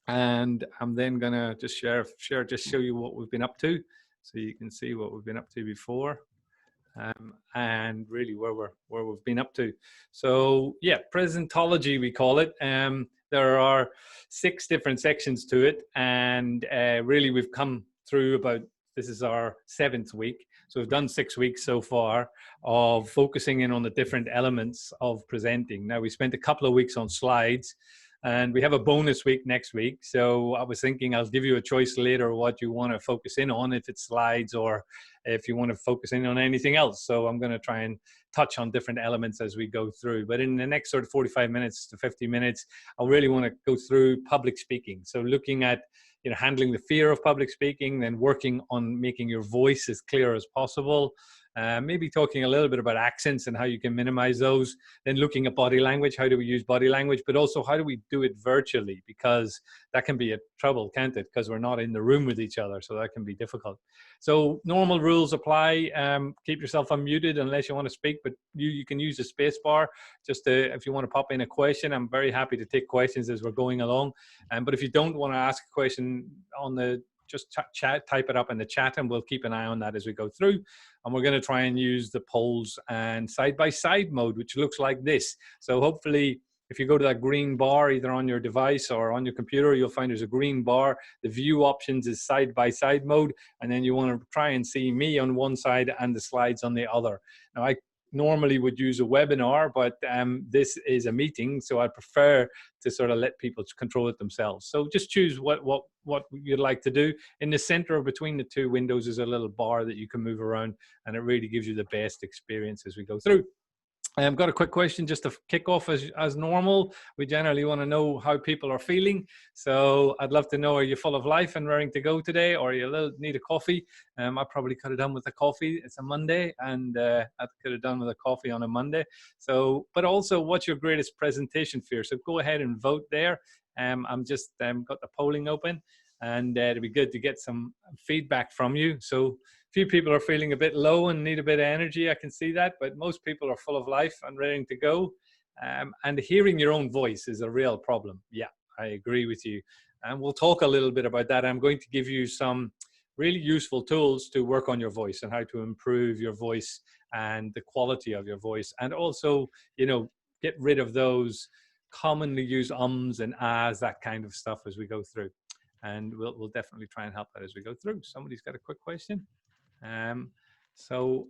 And I'm then gonna just show you what we've been up to, so you can see what we've been up to before, and really where we've been up to. So yeah, presentology we call it. There are 6 different sections to it, and really we've come through about, this is our 7th week. So we've done 6 weeks so far of focusing in on the different elements of presenting. Now, we spent a couple of weeks on slides, and we have a bonus week next week. So I was thinking I'll give you a choice later what you want to focus in on, if it's slides or if you want to focus in on anything else. So I'm going to try and touch on different elements as we go through. But in the next sort of 45 minutes to 50 minutes, I really want to go through public speaking. So looking at, you know, handling the fear of public speaking, then working on making your voice as clear as possible. Maybe talking a little bit about accents and how you can minimize those, then looking at body language, how do we use body language, but also how do we do it virtually, because that can be a trouble, can't it? Because we're not in the room with each other, so that can be difficult. So normal rules apply. Keep yourself unmuted unless you want to speak, but you can use the space bar just to, if you want to pop in a question. I'm very happy to take questions as we're going along. But if you don't want to ask a question on the, just type it up in the chat, and we'll keep an eye on that as we go through. And we're going to try and use the polls and side-by-side mode, which looks like this. So hopefully, if you go to that green bar, either on your device or on your computer, you'll find there's a green bar. The view options is side-by-side mode. And then you want to try and see me on one side and the slides on the other. Now, I normally would use a webinar, but this is a meeting, so I prefer to sort of let people control it themselves. So just choose what you'd like to do. In the center between the 2 windows is a little bar that you can move around, and it really gives you the best experience as we go through. I've got a quick question just to kick off as normal. We generally want to know how people are feeling. So I'd love to know, are you full of life and raring to go today, or you need a coffee? I probably could have done with a coffee. It's a Monday, and I could have done with a coffee on a Monday. So, but also, what's your greatest presentation fear? So go ahead and vote there. I'm just got the polling open, and it'd be good to get some feedback from you. So few people are feeling a bit low and need a bit of energy. I can see that, but most people are full of life and ready to go. And hearing your own voice is a real problem. Yeah, I agree with you. And we'll talk a little bit about that. I'm going to give you some really useful tools to work on your voice and how to improve your voice and the quality of your voice. And also, you know, get rid of those commonly used ums and ahs, that kind of stuff as we go through. And we'll definitely try and help that as we go through. Somebody's got a quick question. So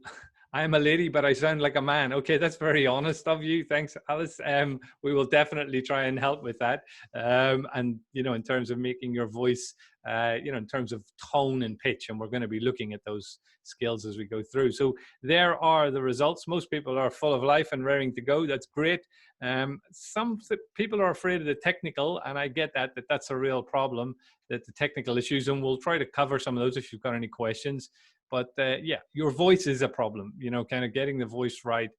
I'm a lady, but I sound like a man. Okay, that's very honest of you. Thanks, Alice. We will definitely try and help with that. And, you know, in terms of making your voice, you know, in terms of tone and pitch, and we're going to be looking at those skills as we go through. So there are the results. Most people are full of life and raring to go. That's great. Some people are afraid of the technical, and I get that that's a real problem, that the technical issues, and we'll try to cover some of those if you've got any questions. But yeah, your voice is a problem, you know, kind of getting the voice right,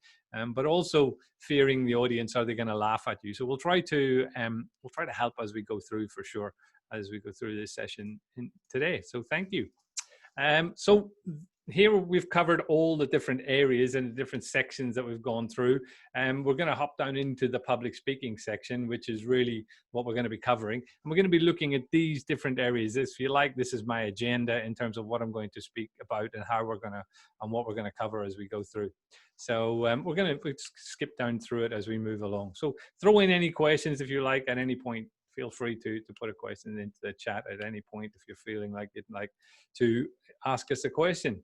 but also fearing the audience. Are they going to laugh at you? So we'll try to help as we go through, for sure, as we go through this session today. So thank you. So here we've covered all the different areas and the different sections that we've gone through, and we're going to hop down into the public speaking section, which is really what we're going to be covering. And we're going to be looking at these different areas. If you like, this is my agenda in terms of what I'm going to speak about and how we're going to, and what we're going to cover as we go through. So we're going to skip down through it as we move along. So throw in any questions if you like at any point. Feel free to put a question into the chat at any point if you're feeling like you'd like to ask us a question.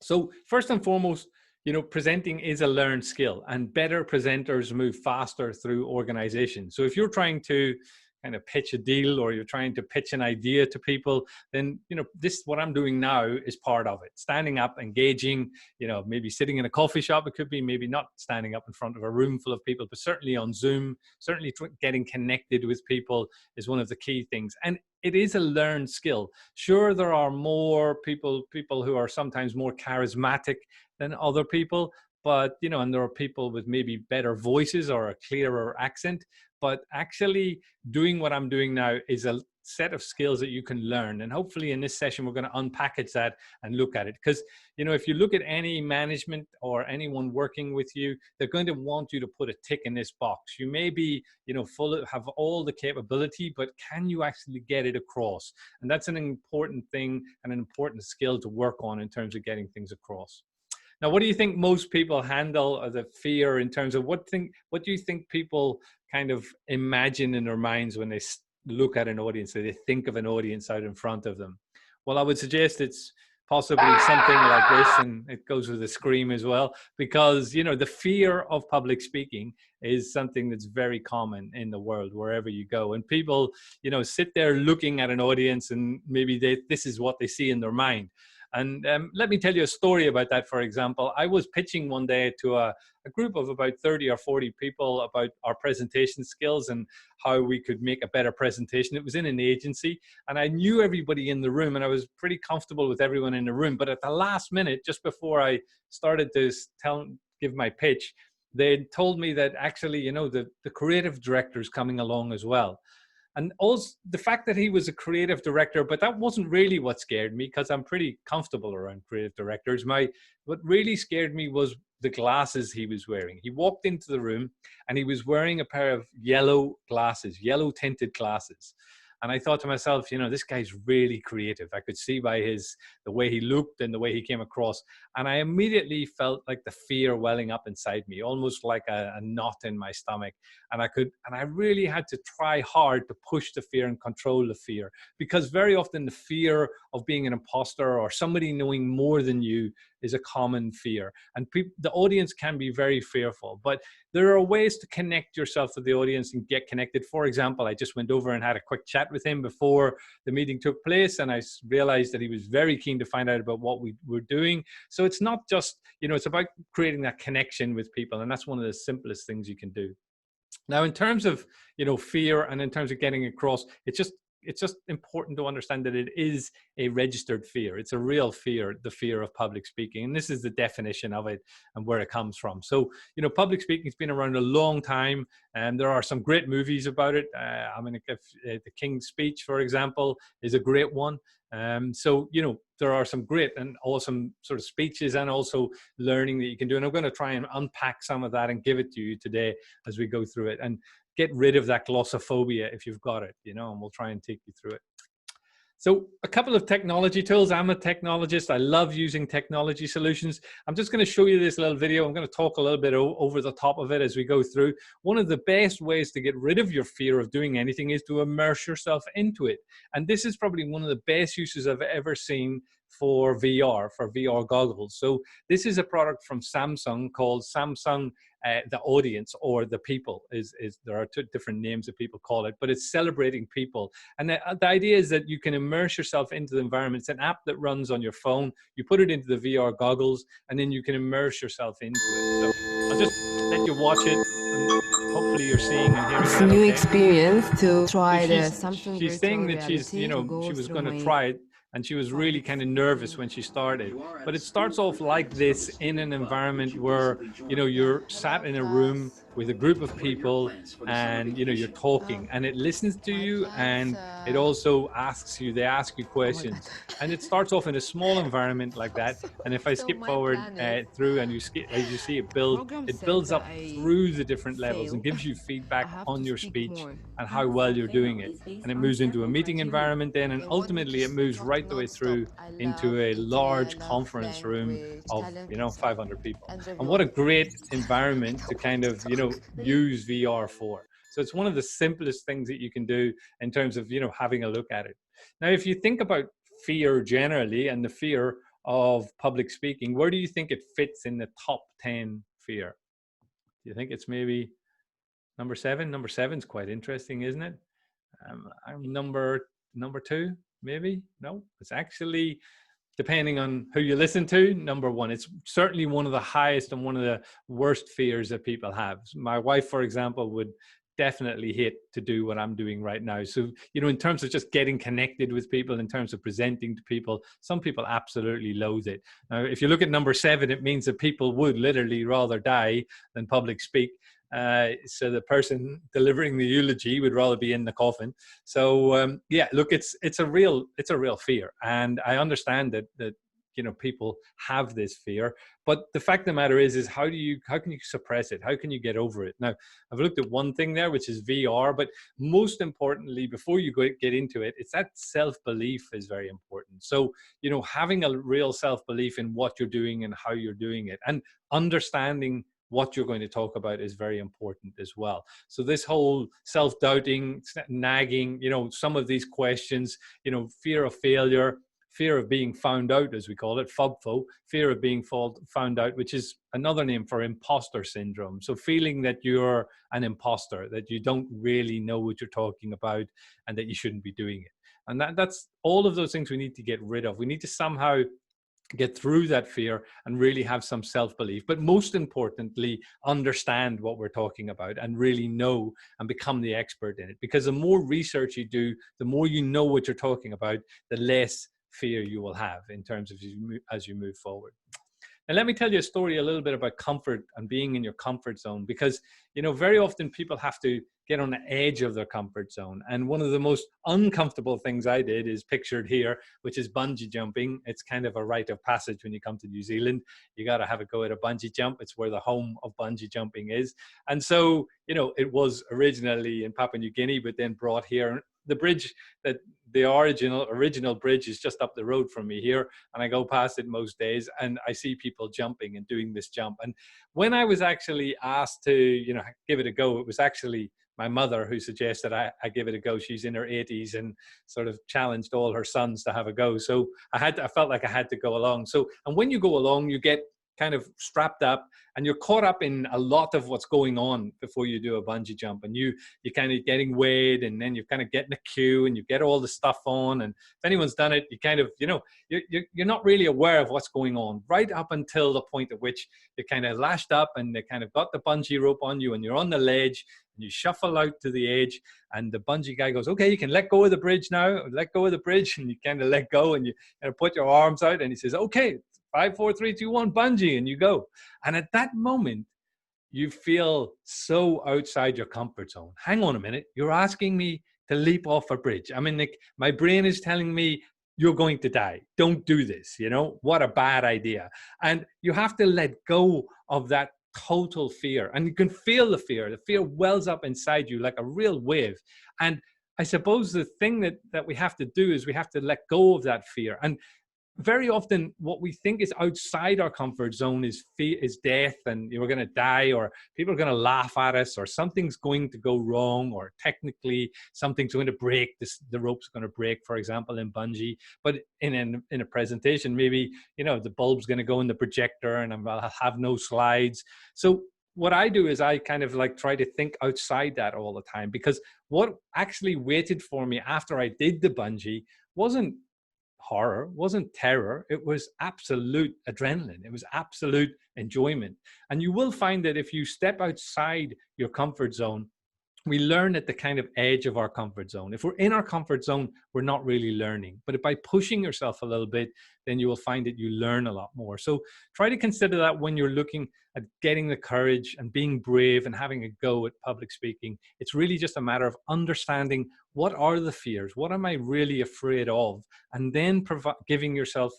So first and foremost, you know, presenting is a learned skill, and better presenters move faster through organization. So if you're trying to kind of pitch a deal, or you're trying to pitch an idea to people, then, you know, this, what I'm doing now is part of it. Standing up, engaging, you know, maybe sitting in a coffee shop, it could be, maybe not standing up in front of a room full of people, but certainly on Zoom, certainly getting connected with people is one of the key things. And it is a learned skill. Sure, there are more people who are sometimes more charismatic than other people, but, you know, and there are people with maybe better voices or a clearer accent. but actually doing what I'm doing now is a set of skills that you can learn. And hopefully in this session, we're going to unpackage that and look at it. Because, you know, if you look at any management or anyone working with you, they're going to want you to put a tick in this box. You may be, you know, have all the capability, but can you actually get it across? And that's an important thing and an important skill to work on in terms of getting things across. Now, what do you think most people handle as a fear in terms of what do you think people kind of imagine in their minds when they look at an audience, or they think of an audience out in front of them? Well, I would suggest it's possibly something like this, and it goes with a scream as well, because, you know, the fear of public speaking is something that's very common in the world wherever you go. And people, you know, sit there looking at an audience and maybe this is what they see in their mind. And let me tell you a story about that. For example, I was pitching one day to a group of about 30 or 40 people about our presentation skills and how we could make a better presentation. It was in an agency, and I knew everybody in the room, and I was pretty comfortable with everyone in the room. But at the last minute, just before I started to give my pitch, they told me that actually, you know, the creative director is coming along as well. And also the fact that he was a creative director, but that wasn't really what scared me, because I'm pretty comfortable around creative directors. What really scared me was the glasses he was wearing. He walked into the room and he was wearing a pair of yellow tinted glasses. And I thought to myself, you know, this guy's really creative. I could see by the way he looked and the way he came across. And I immediately felt like the fear welling up inside me, almost like a knot in my stomach. And I really had to try hard to push the fear and control the fear, because very often the fear of being an imposter or somebody knowing more than you is a common fear. And the audience can be very fearful, but there are ways to connect yourself with the audience and get connected. For example, I just went over and had a quick chat with him before the meeting took place, and I realized that he was very keen to find out about what we were doing. So it's not just, you know, it's about creating that connection with people, and that's one of the simplest things you can do. Now, in terms of, you know, fear and in terms of getting across, it's just important to understand that it is a registered fear. It's a real fear, the fear of public speaking. And this is the definition of it and where it comes from. So, you know, public speaking has been around a long time, and there are some great movies about it. I mean, The King's Speech, for example, is a great one. So, you know, there are some great and awesome sort of speeches and also learning that you can do. And I'm going to try and unpack some of that and give it to you today as we go through it, and get rid of that glossophobia if you've got it, you know, and we'll try and take you through it. So a couple of technology tools. I'm a technologist. I love using technology solutions. I'm just going to show you this little video. I'm going to talk a little bit over the top of it as we go through. One of the best ways to get rid of your fear of doing anything is to immerse yourself into it. And this is probably one of the best uses I've ever seen for VR goggles. So this is a product from Samsung called Samsung the Audience, or the People. There are two different names that people call it, but it's celebrating people. And the idea is that you can immerse yourself into the environment. It's an app that runs on your phone. You put it into the VR goggles, and then you can immerse yourself into it. So I'll just let you watch it, and hopefully you're seeing and hearing It's that a new okay. experience to try the She's Samsung virtual saying that reality. she's, you know, she was going to try it, and she was really kind of nervous when she started. But it starts off like this in an environment where, you know, you're sat in a room with a group of people, and, you know, you're talking, and it listens to you, and it also they ask you questions. And it starts off in a small environment like that. And if I skip forward through, and as you see it builds up through the different levels and gives you feedback on your speech and how well you're doing it. And it moves into a meeting environment then, and ultimately it moves right the way through into a large conference room of, you know, 500 people. And what a great environment to kind of, you know, use VR for. So it's one of the simplest things that you can do in terms of, you know, having a look at it. Now, if you think about fear generally and the fear of public speaking, where do you think it fits in the top 10 fear? Do you think it's maybe number 7? Number 7's quite interesting, isn't it? Number 2, maybe? No, it's actually, depending on who you listen to, number 1. It's certainly one of the highest and one of the worst fears that people have. My wife, for example, would definitely hate to do what I'm doing right now. So, you know, in terms of just getting connected with people, in terms of presenting to people, some people absolutely loathe it. Now, if you look at number 7, it means that people would literally rather die than public speak. So the person delivering the eulogy would rather be in the coffin. So yeah, look, it's a real fear, and I understand that people have this fear, but the fact of the matter is how can you suppress it? How can you get over it? Now, I've looked at one thing there, which is VR, but most importantly, before you get into it, it's that self-belief is very important. So having a real self-belief in what you're doing and how you're doing it, and understanding what you're going to talk about is very important as well. So this whole self-doubting, nagging, some of these questions, fear of failure, fear of being found out, as we call it, FOBFO, fear of being found out, which is another name for imposter syndrome. So feeling that you're an imposter, that you don't really know what you're talking about and that you shouldn't be doing it. And that's all of those things we need to get rid of. We need to somehow get through that fear and really have some self-belief, but most importantly, understand what we're talking about and really know and become the expert in it. Because the more research you do, the more you know what you're talking about, the less fear you will have in terms of as you move forward. And let me tell you a story a little bit about comfort and being in your comfort zone, because very often people have to get on the edge of their comfort zone. And one of the most uncomfortable things I did is pictured here, which is bungee jumping. It's kind of a rite of passage when you come to New Zealand. You got to have a go at a bungee jump. It's where the home of bungee jumping is. And so, it was originally in Papua New Guinea, but then brought here. The bridge that the original bridge is just up the road from me here, and I go past it most days, and I see people jumping and doing this jump. And when I was actually asked to give it a go, it was actually my mother who suggested I give it a go. She's in her 80s and sort of challenged all her sons to have a go. So I felt like I had to go along. So, and when you go along, you get kind of strapped up and you're caught up in a lot of what's going on before you do a bungee jump, and you're kind of getting weighed, and then you kind of get in a queue and you get all the stuff on. And if anyone's done it, you kind of, you're not really aware of what's going on right up until the point at which you're kind of lashed up and they kind of got the bungee rope on you and you're on the ledge and you shuffle out to the edge, and the bungee guy goes, okay, you can let go of the bridge now, let go of the bridge. And you kind of let go and you kind of put your arms out and he says, okay, 5, 4, 3, 2, 1, bungee, and you go. And at that moment, you feel so outside your comfort zone. Hang on a minute, you're asking me to leap off a bridge. I mean, like, my brain is telling me you're going to die. Don't do this. What a bad idea. And you have to let go of that total fear. And you can feel the fear. The fear wells up inside you like a real wave. And I suppose the thing that we have to do is we have to let go of that fear. And very often what we think is outside our comfort zone is death, and we're going to die, or people are going to laugh at us, or something's going to go wrong, or technically something's going to break. The rope's going to break, for example, in bungee. But in a presentation, maybe the bulb's going to go in the projector and I'll have no slides. So what I do is I kind of like try to think outside that all the time, because what actually waited for me after I did the bungee wasn't horror, wasn't terror. It was absolute adrenaline. It was absolute enjoyment. And you will find that if you step outside your comfort zone, we learn at the kind of edge of our comfort zone. If we're in our comfort zone, we're not really learning. But by pushing yourself a little bit, then you will find that you learn a lot more. So try to consider that when you're looking at getting the courage and being brave and having a go at public speaking. It's really just a matter of understanding, what are the fears? What am I really afraid of? And then giving yourself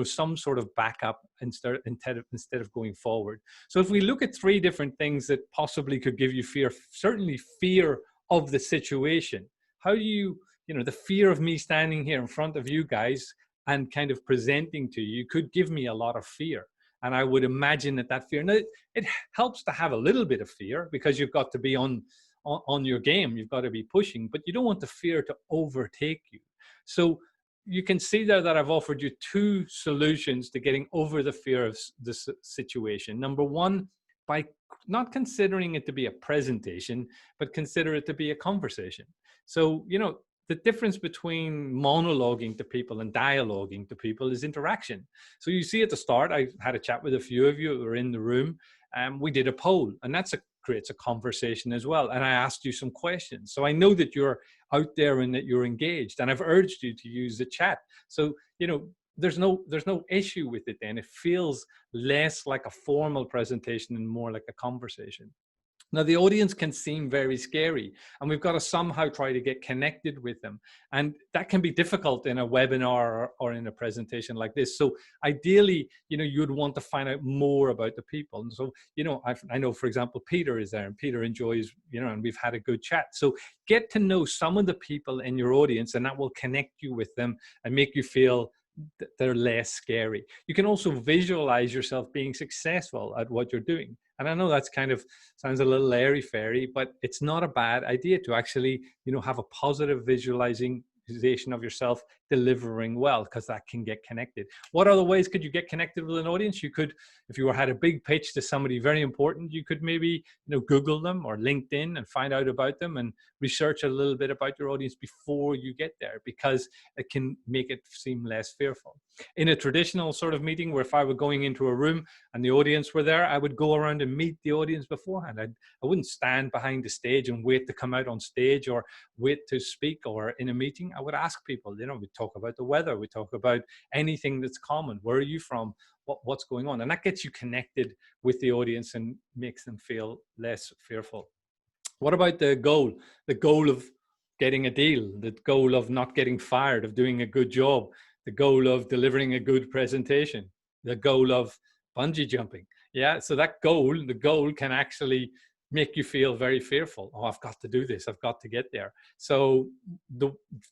some sort of backup instead of going forward. So if we look at 3 different things that possibly could give you fear, certainly fear of the situation. How do the fear of me standing here in front of you guys and kind of presenting to you could give me a lot of fear. And I would imagine that fear, now it helps to have a little bit of fear, because you've got to be on your game. You've got to be pushing, but you don't want the fear to overtake you. So you can see there that I've offered you 2 solutions to getting over the fear of this situation. Number 1, by not considering it to be a presentation, but consider it to be a conversation. So, the difference between monologuing to people and dialoguing to people is interaction. So you see at the start, I had a chat with a few of you who were in the room, and we did a poll, and creates a conversation as well. And I asked you some questions. So I know that you're out there and that you're engaged, and I've urged you to use the chat. So, there's no issue with it then. It feels less like a formal presentation and more like a conversation. Now, the audience can seem very scary, and we've got to somehow try to get connected with them. And that can be difficult in a webinar or in a presentation like this. So ideally, you'd want to find out more about the people. And so, I know, for example, Peter is there, and Peter enjoys, and we've had a good chat. So get to know some of the people in your audience, and that will connect you with them and make you feel that they're less scary. You can also visualize yourself being successful at what you're doing. And I know that's kind of sounds a little airy-fairy, but it's not a bad idea to actually, have a positive visualization of yourself delivering well, because that can get connected. What other ways could you get connected with an audience? You could, if you had a big pitch to somebody very important, you could maybe, Google them or LinkedIn and find out about them and research a little bit about your audience before you get there, because it can make it seem less fearful. In a traditional sort of meeting, where if I were going into a room and the audience were there, I would go around and meet the audience beforehand. I wouldn't stand behind the stage and wait to come out on stage or wait to speak. Or in a meeting, I would ask people, we talk about the weather, we talk about anything that's common. Where are you from? What's going on? And that gets you connected with the audience and makes them feel less fearful. What about the goal? The goal of getting a deal, the goal of not getting fired, of doing a good job, the goal of delivering a good presentation, the goal of bungee jumping. Yeah, so the goal can actually make you feel very fearful. Oh, I've got to do this. I've got to get there. So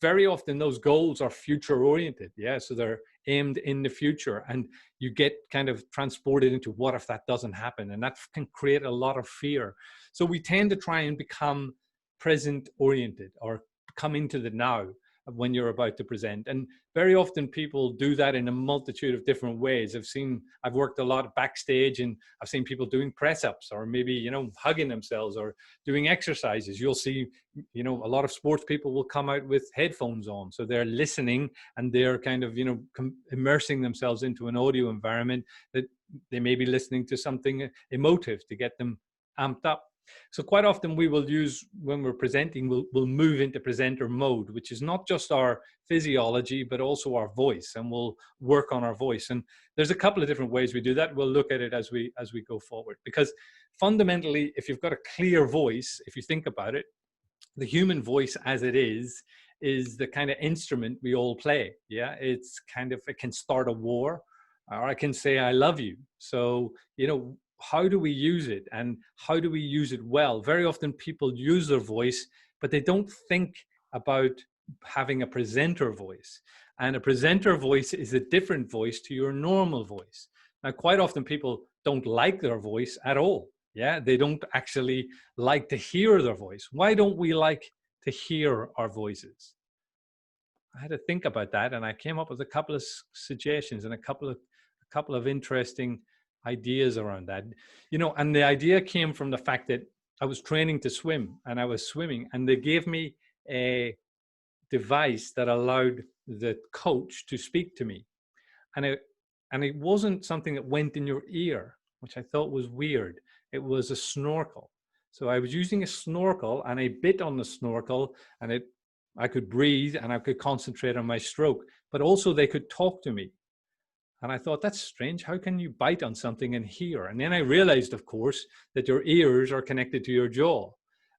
very often those goals are future oriented. Yeah, so they're aimed in the future, and you get kind of transported into what if that doesn't happen, and that can create a lot of fear. So we tend to try and become present oriented, or come into the now when you're about to present. And very often people do that in a multitude of different ways. I've worked a lot backstage, and I've seen people doing press ups, or maybe, hugging themselves, or doing exercises. You'll see, a lot of sports people will come out with headphones on. So they're listening, and they're kind of, immersing themselves into an audio environment that they may be listening to something emotive to get them amped up. So quite often we will use, when we're presenting, we'll move into presenter mode, which is not just our physiology, but also our voice, and we'll work on our voice. And there's a couple of different ways we do that. We'll look at it as we go forward, because fundamentally, if you've got a clear voice, if you think about it, the human voice as it is the kind of instrument we all play. Yeah, it can start a war, or I can say I love you. So, how do we use it, and how do we use it well? Very often people use their voice, but they don't think about having a presenter voice. And a presenter voice is a different voice to your normal voice. Now, quite often people don't like their voice at all. Yeah, they don't actually like to hear their voice. Why don't we like to hear our voices? I had to think about that, and I came up with a couple of suggestions and a couple of interesting ideas around that. And the idea came from the fact that I was training to swim, and I was swimming, and they gave me a device that allowed the coach to speak to me. And it wasn't something that went in your ear, which I thought was weird. It was a snorkel. So I was using a snorkel, and I bit on the snorkel, and I could breathe, and I could concentrate on my stroke, but also they could talk to me. And I thought, that's strange. How can you bite on something and hear? And then I realized, of course, that your ears are connected to your jaw,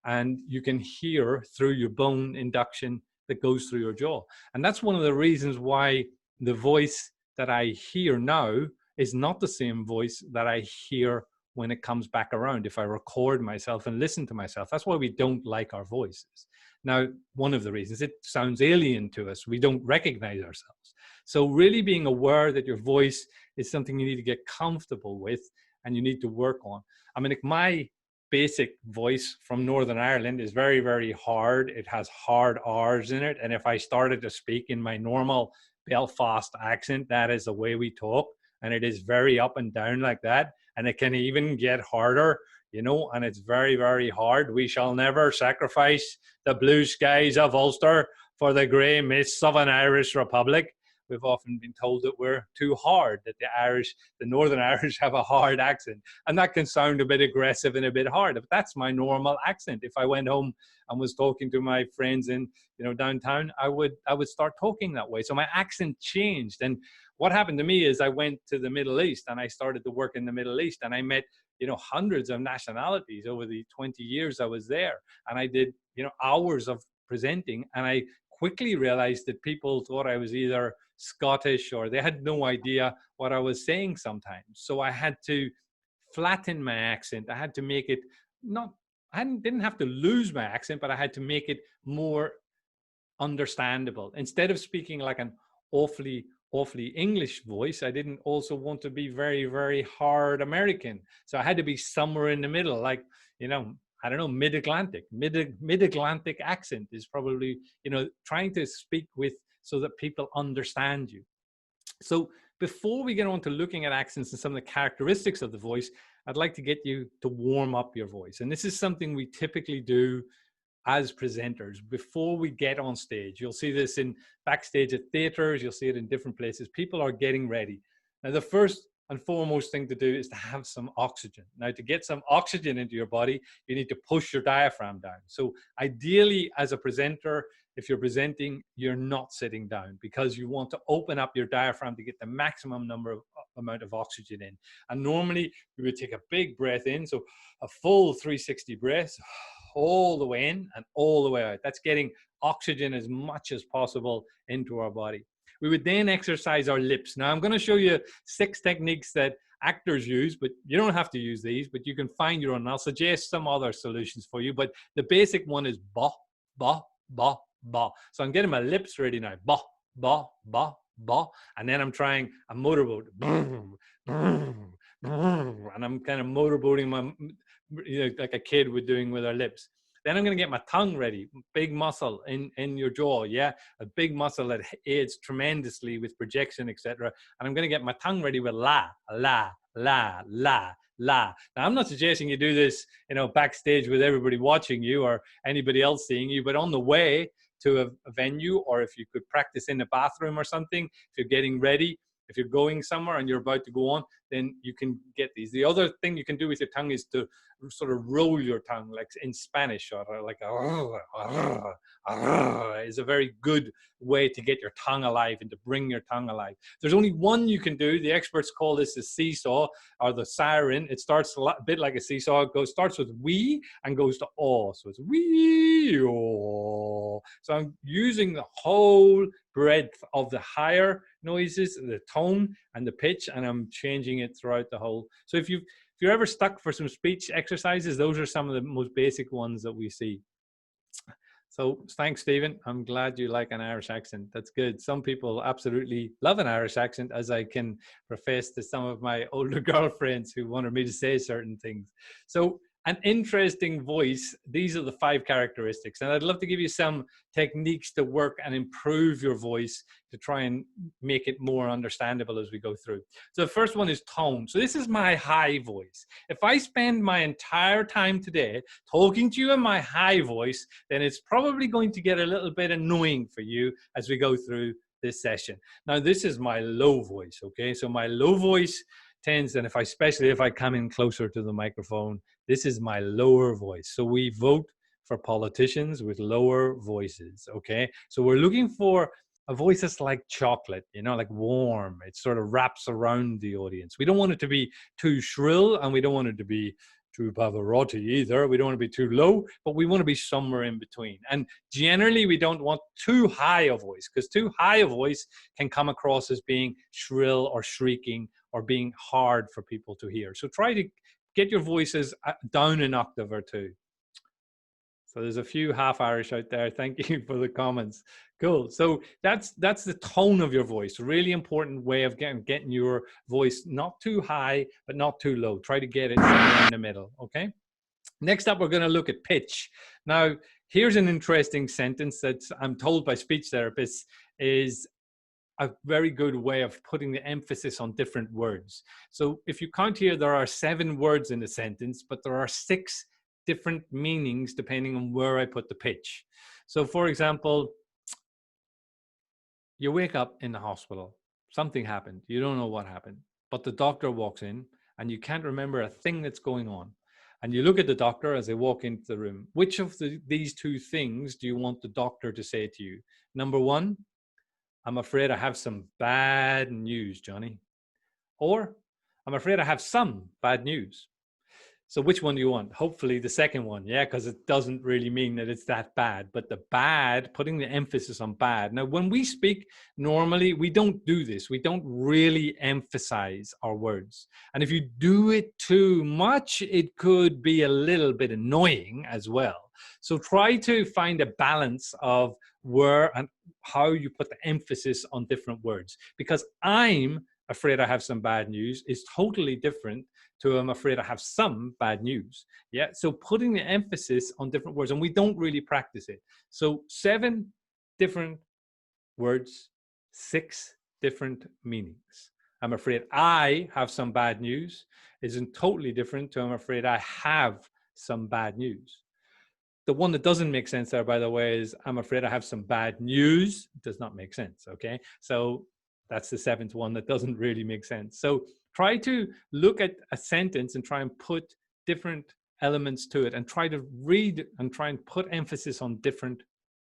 and you can hear through your bone induction that goes through your jaw. And that's one of the reasons why the voice that I hear now is not the same voice that I hear when it comes back around. If I record myself and listen to myself, that's why we don't like our voices. Now, one of the reasons, it sounds alien to us. We don't recognize ourselves. So really being aware that your voice is something you need to get comfortable with, and you need to work on. I mean, my basic voice from Northern Ireland is very, very hard. It has hard R's in it. And if I started to speak in my normal Belfast accent, that is the way we talk. And it is very up and down like that. And it can even get harder, and it's very, very hard. We shall never sacrifice the blue skies of Ulster for the grey mists of an Irish Republic. We've often been told that we're too hard, that the Northern Irish have a hard accent. And that can sound a bit aggressive and a bit hard, but that's my normal accent. If I went home and was talking to my friends in, downtown, I would start talking that way. So my accent changed. And what happened to me is I went to the Middle East, and I started to work in the Middle East, and I met hundreds of nationalities over the 20 years I was there. And I did, hours of presenting, and I quickly realized that people thought I was either Scottish or they had no idea what I was saying sometimes. So I had to flatten my accent. I had to make it didn't have to lose my accent, but I had to make it more understandable. Instead of speaking like an awfully English voice, I didn't also want to be very, very hard American. So I had to be somewhere in the middle, like, I don't know, mid-Atlantic accent is probably, trying to speak with so that people understand you. So before we get on to looking at accents and some of the characteristics of the voice, I'd like to get you to warm up your voice. And this is something we typically do as presenters before we get on stage. You'll see this in backstage at theaters. You'll see it in different places. People are getting ready. Now, the first and foremost thing to do is to have some oxygen. Now, to get some oxygen into your body, you need to push your diaphragm down. So ideally, as a presenter, if you're presenting, you're not sitting down, because you want to open up your diaphragm to get the maximum amount of oxygen in. And normally we would take a big breath in, so a full 360 breath, all the way in and all the way out. That's getting oxygen as much as possible into our body. We would then exercise our lips. Now, I'm going to show you 6 techniques that actors use, but you don't have to use these, but you can find your own. I'll suggest some other solutions for you, but the basic one is ba, ba, ba, ba. So I'm getting my lips ready now. Ba, ba, ba, ba. And then I'm trying a motorboat. And I'm kind of motorboating my, like a kid would doing with our lips. Then I'm going to get my tongue ready. Big muscle in your jaw, yeah? A big muscle that aids tremendously with projection, etc. And I'm going to get my tongue ready with la, la, la, la, la. Now, I'm not suggesting you do this, backstage with everybody watching you or anybody else seeing you, but on the way to a venue, or if you could practice in the bathroom or something, if you're getting ready, if you're going somewhere and you're about to go on, then you can get these. The other thing you can do with your tongue is to sort of roll your tongue, like in Spanish, or like is a very good way to get your tongue alive and to bring your tongue alive. There's only one you can do. The experts call this the seesaw or the siren. It starts a bit like a seesaw. It starts with wee and goes to aw. So it's wee, aw. So I'm using the whole breadth of the higher noises, the tone and the pitch, and I'm changing it throughout the whole. So if you're ever stuck for some speech exercises, those are some of the most basic ones that we see. So thanks, Stephen. I'm glad you like an Irish accent. That's good. Some people absolutely love an Irish accent, as I can profess to some of my older girlfriends who wanted me to say certain things. So an interesting voice, these are the 5 characteristics. And I'd love to give you some techniques to work and improve your voice to try and make it more understandable as we go through. So the first one is tone. So this is my high voice. If I spend my entire time today talking to you in my high voice, then it's probably going to get a little bit annoying for you as we go through this session. Now, this is my low voice, okay? So my low voice tends, and especially if I come in closer to the microphone, this is my lower voice. So we vote for politicians with lower voices, okay? So we're looking for a voice that's like chocolate, like warm. It sort of wraps around the audience. We don't want it to be too shrill, and we don't want it to be too Pavarotti either. We don't want to be too low, but we want to be somewhere in between. And generally, we don't want too high a voice, because too high a voice can come across as being shrill or shrieking or being hard for people to hear. So try to get your voices down an octave or 2. So there's a few half Irish out there. Thank you for the comments. Cool. So that's the tone of your voice. Really important way of getting your voice not too high, but not too low. Try to get it somewhere in the middle. Okay. Next up, we're going to look at pitch. Now, here's an interesting sentence that I'm told by speech therapists is a very good way of putting the emphasis on different words. So if you count here, there are 7 words in the sentence, but there are 6 different meanings depending on where I put the pitch. So for example, you wake up in the hospital, something happened, you don't know what happened, but the doctor walks in and you can't remember a thing that's going on. And you look at the doctor as they walk into the room. Which of these 2 things do you want the doctor to say to you? Number 1, I'm afraid I have some bad news, Johnny. Or, I'm afraid I have some bad news. So which one do you want? Hopefully the second one, yeah, because it doesn't really mean that it's that bad. But the bad, putting the emphasis on bad. Now, when we speak normally, we don't do this. We don't really emphasize our words. And if you do it too much, it could be a little bit annoying as well. So try to find a balance of where and how you put the emphasis on different words. Because I'm afraid I have some bad news is totally different to I'm afraid I have some bad news. Yeah. So putting the emphasis on different words, and we don't really practice it. So 7 different words, 6 different meanings. I'm afraid I have some bad news isn't totally different to I'm afraid I have some bad news. The one that doesn't make sense there, by the way, is I'm afraid I have some bad news. It does not make sense. Okay. So that's the 7th one that doesn't really make sense. So try to look at a sentence and try and put different elements to it and try to read and try and put emphasis on different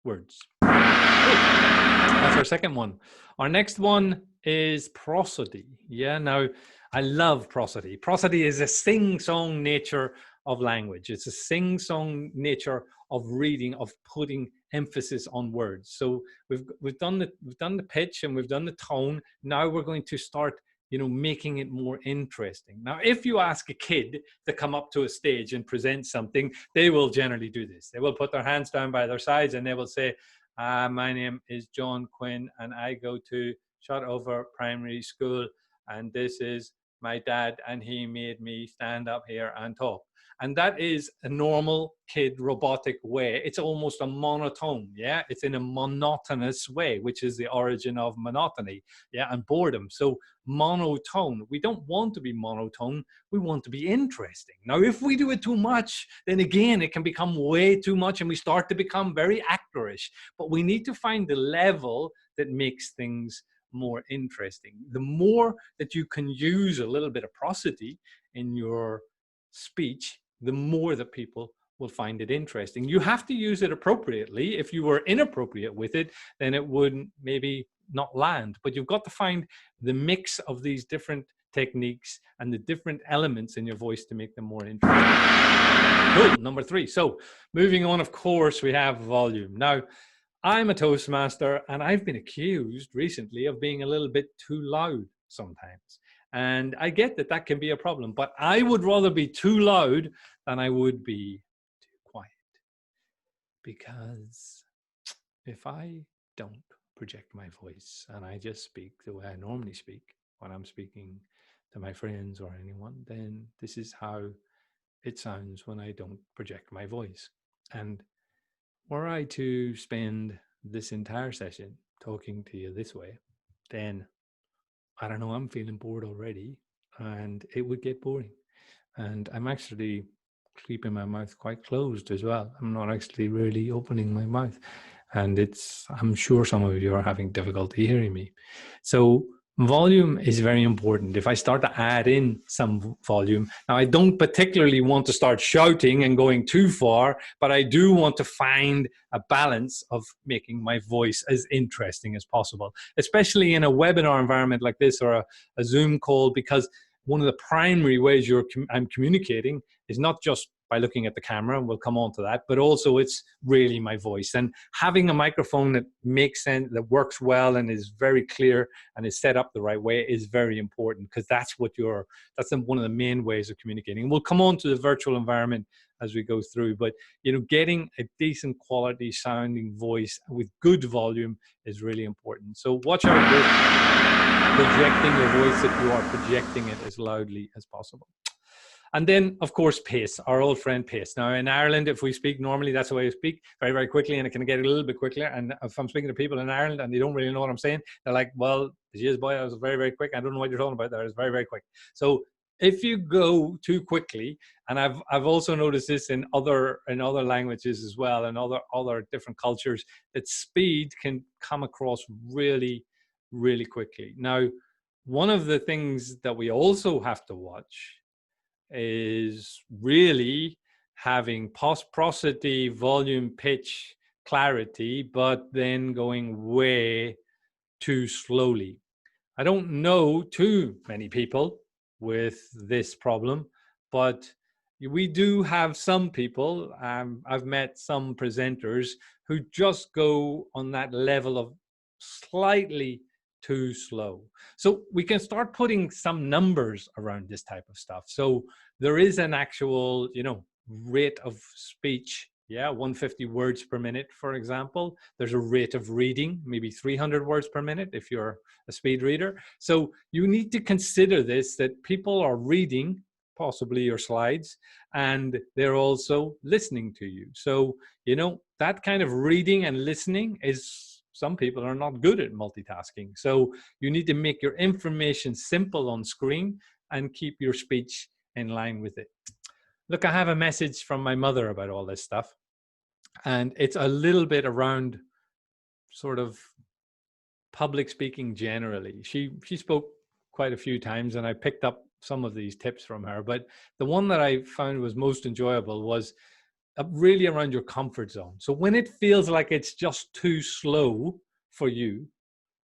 words. That's our second one. Our next one is prosody. Yeah, now I love prosody. Prosody is a sing-song nature of language. It's a sing-song nature of reading, of putting emphasis on words. So we've done the pitch and we've done the tone. Now we're going to start, making it more interesting. Now, if you ask a kid to come up to a stage and present something, they will generally do this. They will put their hands down by their sides and they will say, my name is John Quinn and I go to Shotover Primary School and this is my dad and he made me stand up here and talk. And that is a normal kid robotic way. It's almost a monotone, yeah? It's in a monotonous way, which is the origin of monotony, yeah, and boredom. So monotone, we don't want to be monotone, we want to be interesting. Now, if we do it too much, then again, it can become way too much and we start to become very actorish. But we need to find the level that makes things more interesting. The more that you can use a little bit of prosody in your speech, the more that people will find it interesting. You have to use it appropriately. If you were inappropriate with it, then it would maybe not land. But you've got to find the mix of these different techniques and the different elements in your voice to make them more interesting. Cool, number 3. So moving on, of course, we have volume. Now, I'm a Toastmaster and I've been accused recently of being a little bit too loud sometimes. And I get that that can be a problem, but I would rather be too loud than I would be too quiet. Because if I don't project my voice and I just speak the way I normally speak when I'm speaking to my friends or anyone, then this is how it sounds when I don't project my voice. And were I to spend this entire session talking to you this way, then I don't know, I'm feeling bored already and it would get boring. And I'm actually keeping my mouth quite closed as well. I'm not actually really opening my mouth. And I'm sure some of you are having difficulty hearing me. So volume is very important. If I start to add in some volume, now I don't particularly want to start shouting and going too far, but I do want to find a balance of making my voice as interesting as possible, especially in a webinar environment like this or a Zoom call, because one of the primary ways I'm communicating is not just by looking at the camera, and we'll come on to that, but also it's really my voice. And having a microphone that makes sense, that works well and is very clear and is set up the right way is very important, because that's one of the main ways of communicating. And we'll come on to the virtual environment as we go through, but getting a decent quality sounding voice with good volume is really important. So watch out with projecting your voice if you are projecting it as loudly as possible. And then, of course, pace, our old friend pace. Now, in Ireland, if we speak normally, that's the way we speak, very, very quickly, and it can get a little bit quicker. And if I'm speaking to people in Ireland and they don't really know what I'm saying, they're like, well, geez, boy, I was very, very quick. I don't know what you're talking about there. I was very, very quick. So if you go too quickly, and I've also noticed this in other languages as well, and other different cultures, that speed can come across really, really quickly. Now, one of the things that we also have to watch is really having prosody, volume, pitch, clarity, but then going way too slowly. I don't know too many people with this problem, but we do have some people, I've met some presenters who just go on that level of slightly too slow. So we can start putting some numbers around this type of stuff. So there is an actual, rate of speech. Yeah, 150 words per minute, for example. There's a rate of reading, maybe 300 words per minute if you're a speed reader. So you need to consider this, that people are reading possibly your slides, and they're also listening to you. So, that kind of reading and listening is, some people are not good at multitasking. So you need to make your information simple on screen and keep your speech in line with it. Look, I have a message from my mother about all this stuff, and it's a little bit around sort of public speaking generally. She spoke quite a few times, and I picked up some of these tips from her, but the one that I found was most enjoyable was really around your comfort zone. So when it feels like it's just too slow for you,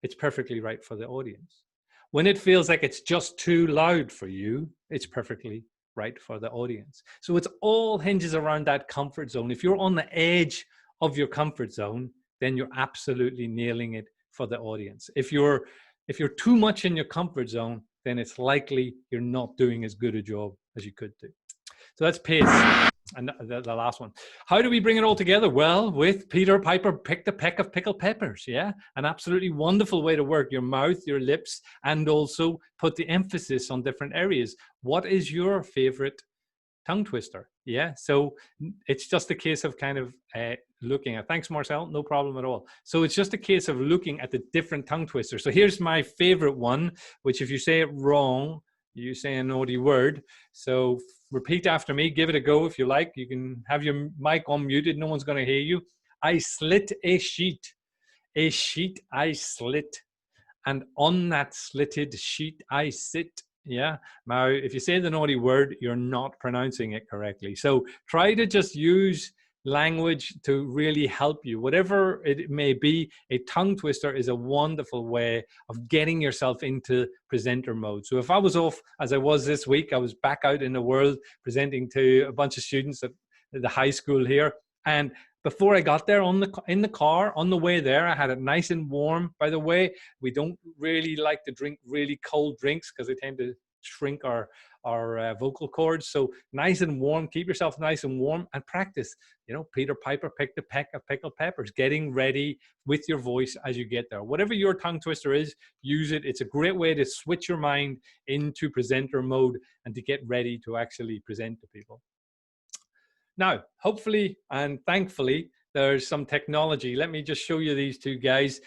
it's perfectly right for the audience. When it feels like it's just too loud for you, it's perfectly right for the audience. So it's all hinges around that comfort zone. If you're on the edge of your comfort zone, then you're absolutely nailing it for the audience. If you're too much in your comfort zone, then it's likely you're not doing as good a job as you could do. So that's pace. And the last one. How do we bring it all together? Well, with Peter Piper picked a peck of pickled peppers. Yeah, an absolutely wonderful way to work your mouth, your lips, and also put the emphasis on different areas. What is your favorite tongue twister? Yeah, so it's just a case of kind of looking at, thanks Marcel, no problem at all. So it's just a case of looking at the different tongue twisters. So here's my favorite one, which if you say it wrong, you say a naughty word. So repeat after me, give it a go if you like. You can have your mic unmuted, no one's going to hear you. I slit a sheet I slit, and on that slitted sheet I sit. Yeah. Now, if you say the naughty word, you're not pronouncing it correctly. So try to just use language to really help you. Whatever it may be, a tongue twister is a wonderful way of getting yourself into presenter mode. So if I was off, as I was this week, I was back out in the world presenting to a bunch of students at the high school here. And before I got there in the car, on the way there, I had it nice and warm. By the way, we don't really like to drink really cold drinks because they tend to shrink our vocal cords. So nice and warm, keep yourself nice and warm and practice. Peter Piper picked a peck of pickled peppers, getting ready with your voice as you get there. Whatever your tongue twister is, use it. It's a great way to switch your mind into presenter mode and to get ready to actually present to people. Now, hopefully and thankfully, there's some technology. Let me just show you these two guys.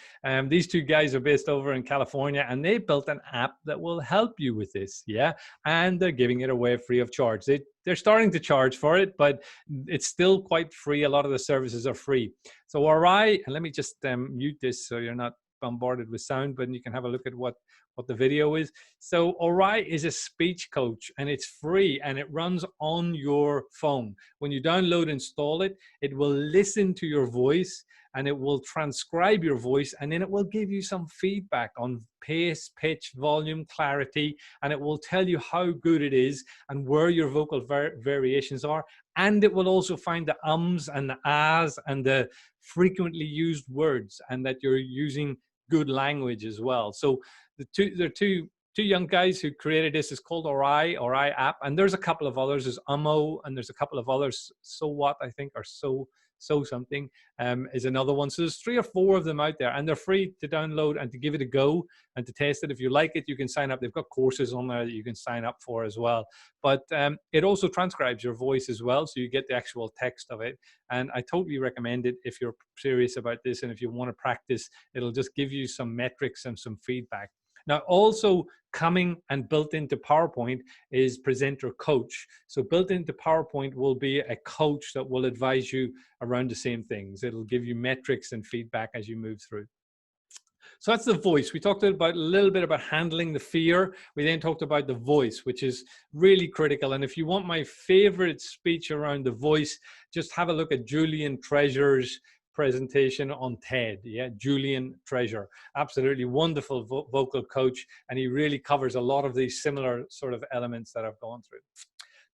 These two guys are based over in California, and they built an app that will help you with this, yeah? And they're giving it away free of charge. They're starting to charge for it, but it's still quite free. A lot of the services are free. So and let me just mute this so you're not bombarded with sound, but you can have a look at what the video is. So Ori is a speech coach, and it's free, and it runs on your phone. When you download and install it, it will listen to your voice, and it will transcribe your voice, and then it will give you some feedback on pace, pitch, volume, clarity, and it will tell you how good it is and where your vocal variations are. And it will also find the ums and the ahs and the frequently used words, and that you're using good language as well. So there are two young guys who created this. It's called Ori app, and there's a couple of others. There's Ummo, and there's a couple of others. So what I think, or so something is another one. So there's 3 or 4 of them out there, and they're free to download and to give it a go and to test it. If you like it, you can sign up. They've got courses on there that you can sign up for as well. But it also transcribes your voice as well, so you get the actual text of it. And I totally recommend it if you're serious about this, and if you want to practice, it'll just give you some metrics and some feedback. Now, also coming and built into PowerPoint is Presenter Coach. So built into PowerPoint will be a coach that will advise you around the same things. It'll give you metrics and feedback as you move through. So that's the voice. We talked about a little bit about handling the fear. We then talked about the voice, which is really critical. And if you want my favorite speech around the voice, just have a look at Julian Treasure's presentation on TED. Yeah, Julian Treasure, absolutely wonderful vocal coach, and he really covers a lot of these similar sort of elements that I've gone through.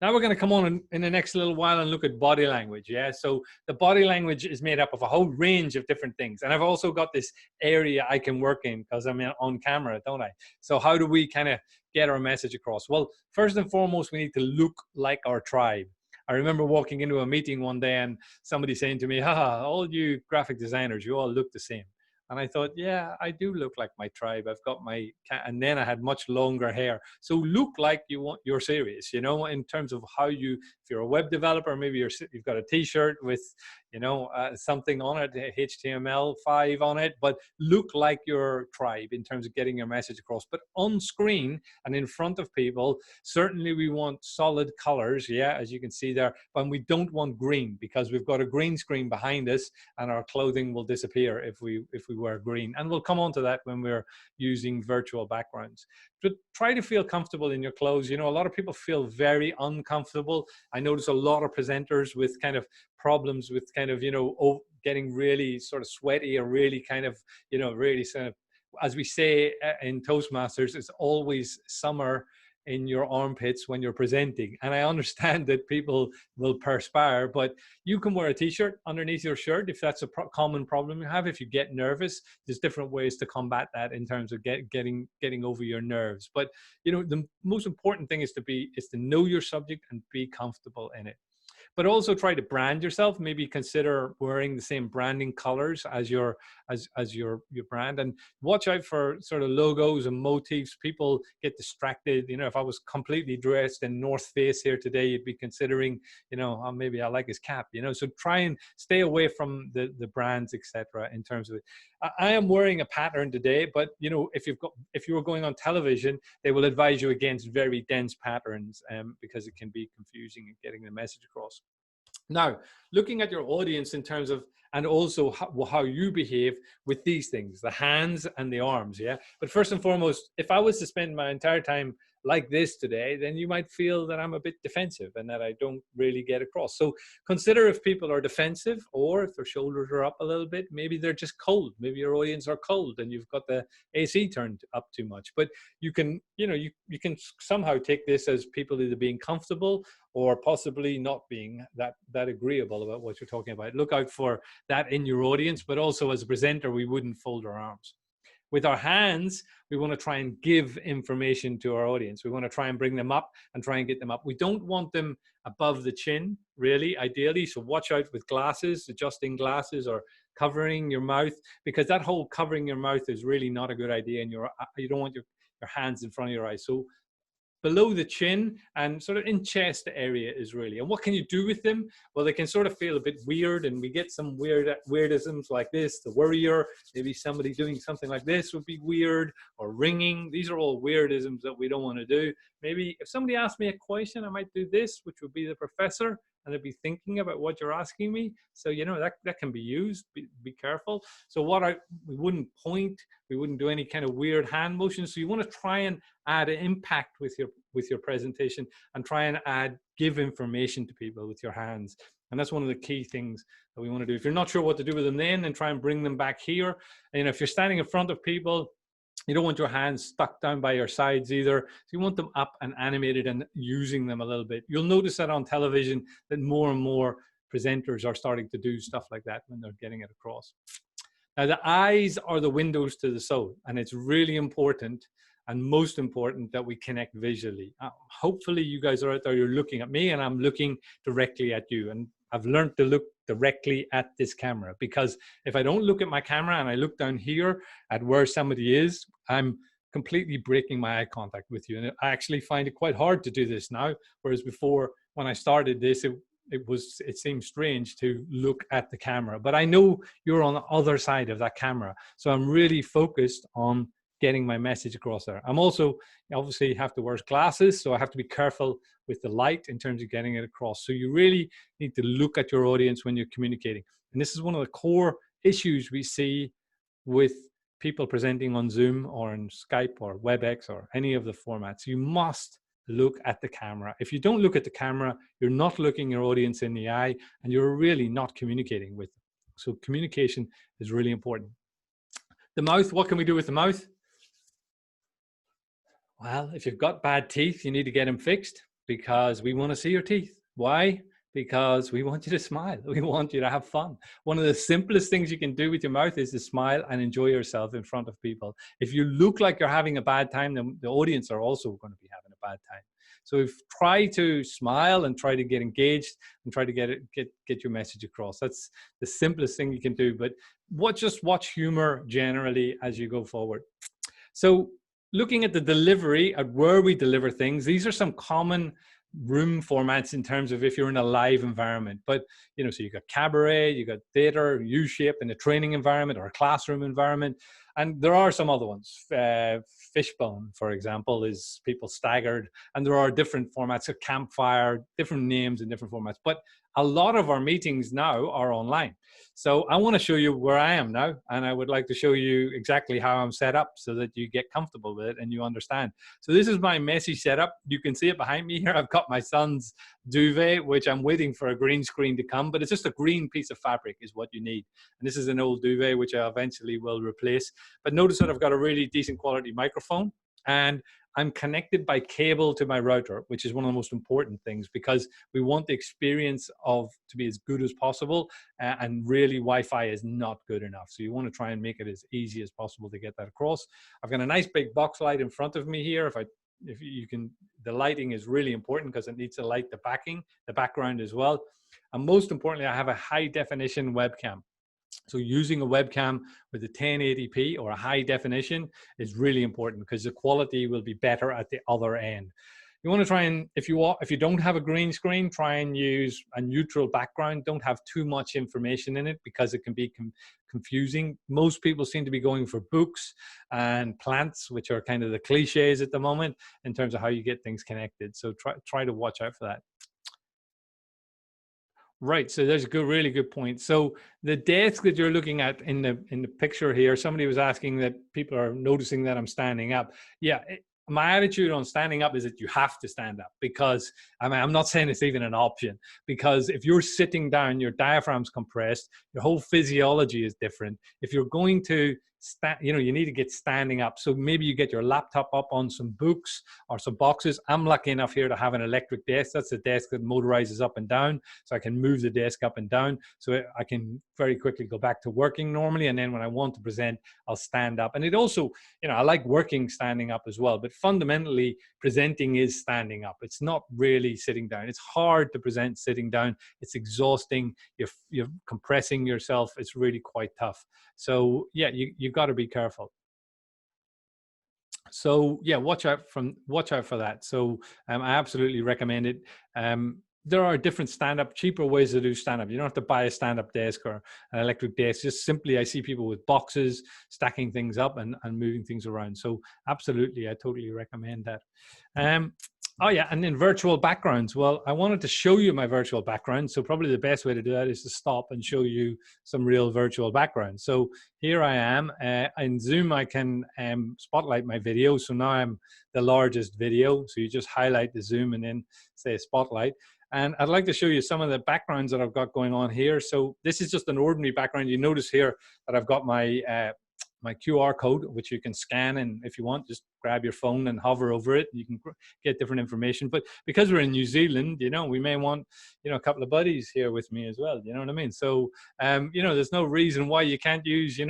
Now we're going to come on in the next little while and look at body language. Yeah. So the body language is made up of a whole range of different things. And I've also got this area I can work in because I'm on camera, don't I? So how do we kind of get our message across? Well, first and foremost, we need to look like our tribe. I remember walking into a meeting one day and somebody saying to me, haha, all you graphic designers, you all look the same. And I thought, yeah, I do look like my tribe. I've got my cat, and then I had much longer hair. So look like you're serious, you know, in terms of how you, if you're a web developer, maybe you've got a T-shirt with, you know, something on it, HTML5 on it, but look like your tribe in terms of getting your message across. But on screen and in front of people, certainly we want solid colors, yeah, as you can see there, but we don't want green because we've got a green screen behind us and our clothing will disappear if we wear green. And we'll come on to that when we're using virtual backgrounds. But try to feel comfortable in your clothes. You know, a lot of people feel very uncomfortable. I notice a lot of presenters with kind of problems with kind of, you know, getting really sort of sweaty or really kind of, you know, really sort of, as we say in Toastmasters, it's always summer in your armpits when you're presenting. And I understand that people will perspire, but you can wear a T-shirt underneath your shirt if that's a common problem you have. If you get nervous, there's different ways to combat that in terms of getting over your nerves. But you know, the most important thing is to know your subject and be comfortable in it. But also try to brand yourself. Maybe consider wearing the same branding colors as your brand, and watch out for sort of logos and motifs. People get distracted. You know, if I was completely dressed in North Face here today, you'd be considering, you know, oh, maybe I like his cap. You know, so try and stay away from the brands, etc. In terms of it. I am wearing a pattern today, but you know, if you were going on television, they will advise you against very dense patterns because it can be confusing in getting the message across. Now, looking at your audience in terms of, and also how you behave with these things, the hands and the arms, yeah? But first and foremost, if I was to spend my entire time like this today, then you might feel that I'm a bit defensive and that I don't really get across. So consider if people are defensive or if their shoulders are up a little bit, maybe they're just cold. Maybe your audience are cold and you've got the AC turned up too much. But you can, you know, you can somehow take this as people either being comfortable or possibly not being that agreeable about what you're talking about. Look out for that in your audience, but also as a presenter, we wouldn't fold our arms. With our hands, we want to try and give information to our audience. We want to try and bring them up and try and get them up. We don't want them above the chin, really, ideally. So watch out with glasses, adjusting glasses or covering your mouth, because that whole covering your mouth is really not a good idea. And you don't want your hands in front of your eyes. So below the chin and sort of in chest area is really. And what can you do with them? Well, they can sort of feel a bit weird, and we get some weirdisms like this, the worrier. Maybe somebody doing something like this would be weird, or ringing. These are all weirdisms that we don't want to do. Maybe if somebody asked me a question, I might do this, which would be the professor, and I'd be thinking about what you're asking me. So, you know, that can be used. Be careful. So we wouldn't point, we wouldn't do any kind of weird hand motions. So you want to try and add an impact with your presentation and try and give information to people with your hands. And that's one of the key things that we want to do. If you're not sure what to do with them then try and bring them back here. And if you're standing in front of people, you don't want your hands stuck down by your sides either. So you want them up and animated and using them a little bit. You'll notice that on television that more and more presenters are starting to do stuff like that when they're getting it across. Now, the eyes are the windows to the soul, and it's really important and most important that we connect visually. Hopefully you guys are out there, you're looking at me and I'm looking directly at you. And I've learned to look directly at this camera, because if I don't look at my camera and I look down here at where somebody is, I'm completely breaking my eye contact with you. And I actually find it quite hard to do this now. Whereas before, when I started this, it seemed strange to look at the camera, but I know you're on the other side of that camera. So I'm really focused on getting my message across there. I'm also obviously have to wear glasses, so I have to be careful with the light in terms of getting it across. So you really need to look at your audience when you're communicating. And this is one of the core issues we see with people presenting on Zoom or on Skype or WebEx or any of the formats. You must look at the camera. If you don't look at the camera, you're not looking your audience in the eye and you're really not communicating with them. So communication is really important. The mouth, what can we do with the mouth? Well, if you've got bad teeth, you need to get them fixed, because we want to see your teeth. Why? Because we want you to smile. We want you to have fun. One of the simplest things you can do with your mouth is to smile and enjoy yourself in front of people. If you look like you're having a bad time, then the audience are also going to be having a bad time. So if try to smile and try to get engaged and try to get your message across. That's the simplest thing you can do. But just watch humor generally as you go forward. So looking at the delivery, at where we deliver things, these are some common room formats in terms of if you're in a live environment. But, you know, so you got cabaret, you got theater, U-shape in a training environment or a classroom environment. And there are some other ones. Fishbone, for example, is people staggered. And there are different formats, a campfire, different names and different formats. But a lot of our meetings now are online. So I want to show you where I am now, and I would like to show you exactly how I'm set up so that you get comfortable with it and you understand. So this is my messy setup. You can see it behind me here. I've got my son's duvet, which I'm waiting for a green screen to come, but it's just a green piece of fabric is what you need. And this is an old duvet, which I eventually will replace. But notice that I've got a really decent quality microphone, and I'm connected by cable to my router, which is one of the most important things because we want the experience to be as good as possible. And really Wi-Fi is not good enough. So you want to try and make it as easy as possible to get that across. I've got a nice big box light in front of me here. If you can, the lighting is really important because it needs to light the background as well. And most importantly, I have a high definition webcam. So using a webcam with a 1080p or a high definition is really important because the quality will be better at the other end. You want to try and, if you don't have a green screen, try and use a neutral background. Don't have too much information in it because it can be confusing. Most people seem to be going for books and plants, which are kind of the cliches at the moment in terms of how you get things connected. So try to watch out for that. Right, so there's a really good point. So the desk that you're looking at in the picture here, somebody was asking that people are noticing that I'm standing up. Yeah, my attitude on standing up is that you have to stand up because I'm not saying it's even an option, because if you're sitting down, your diaphragm's compressed, your whole physiology is different. If you're going to you need to get standing up. So maybe you get your laptop up on some books or some boxes. I'm lucky enough here to have an electric desk. That's a desk that motorizes up and down. So I can move the desk up and down. So I can very quickly go back to working normally. And then when I want to present, I'll stand up. And it also, I like working standing up as well. But fundamentally, presenting is standing up. It's not really sitting down. It's hard to present sitting down. It's exhausting. You're compressing yourself. It's really quite tough. So yeah, you've got to be careful. So yeah, watch out for that. So I absolutely recommend it. There are different stand-up, cheaper ways to do stand-up. You don't have to buy a stand-up desk or an electric desk. Just simply, I see people with boxes stacking things up and moving things around. So absolutely, I totally recommend that. Oh yeah, and then virtual backgrounds. Well, I wanted to show you my virtual background. So probably the best way to do that is to stop and show you some real virtual backgrounds. So here I am. In Zoom, I can spotlight my video. So now I'm the largest video. So you just highlight the Zoom and then say spotlight. And I'd like to show you some of the backgrounds that I've got going on here. So this is just an ordinary background. You notice here that I've got my my QR code, which you can scan, and if you want, just grab your phone and hover over it. You can get different information. But because we're in New Zealand, we may want, a couple of buddies here with me as well. You know what I mean? So, there's no reason why you can't use,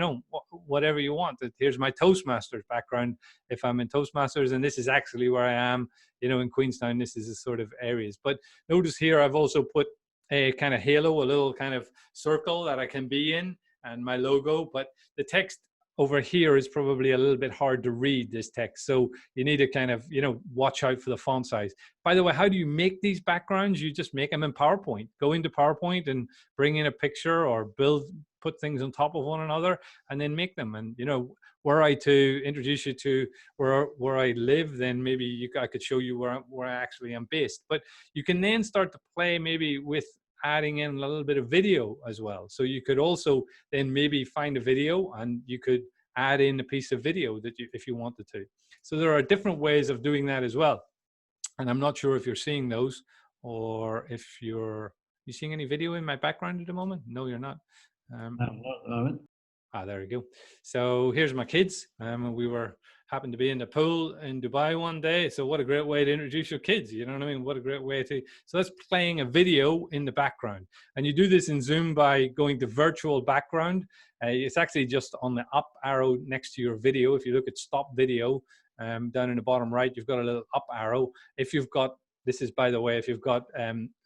whatever you want. Here's my Toastmasters background if I'm in Toastmasters, and this is actually where I am, in Queenstown. This is the sort of areas. But notice here, I've also put a kind of halo, a little kind of circle that I can be in, and my logo. But the text over here is probably a little bit hard to read, this text. So you need to kind of, watch out for the font size. By the way, how do you make these backgrounds? You just make them in PowerPoint. Go into PowerPoint and bring in a picture or put things on top of one another and then make them. And, were I to introduce you to where I live, then maybe I could show you where I actually am based. But you can then start to play maybe with adding in a little bit of video as well. So you could also then maybe find a video and you could add in a piece of video if you wanted to. So there are different ways of doing that as well. And I'm not sure if you're seeing those or if you seeing any video in my background at the moment? No, you're not. Not at the moment. There we go. So here's my kids. We were happened to be in the pool in Dubai one day. So what a great way to introduce your kids. You know what I mean? What a great way to, so that's playing a video in the background. And you do this in Zoom by going to virtual background. It's actually just on the up arrow next to your video. If you look at stop video, down in the bottom right, you've got a little up arrow. If you've got, this is by the way, if you've got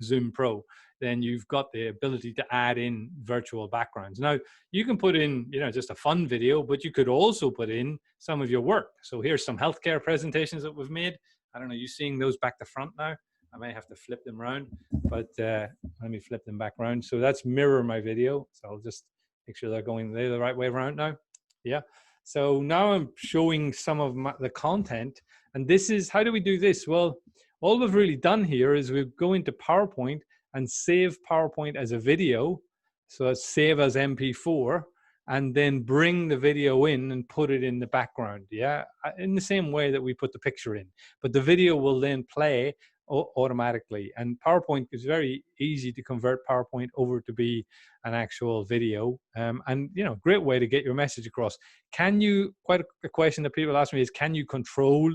Zoom Pro, then you've got the ability to add in virtual backgrounds. Now, you can put in, you know, just a fun video, but you could also put in some of your work. So here's some healthcare presentations that we've made. I don't know, you seeing those back to front now? I may have to flip them around, but let me flip them back around. So that's mirror my video. So I'll just make sure they're going the right way around now. Yeah. So now I'm showing some of the content. And this is, how do we do this? Well, all we've really done here is we go into PowerPoint and save PowerPoint as a video. So let's save as MP4 and then bring the video in and put it in the background. Yeah, in the same way that we put the picture in, but the video will then play automatically. And PowerPoint is very easy to convert PowerPoint over to be an actual video. And, you know, great way to get your message across. Can you, quite a question that people ask me is, can you control,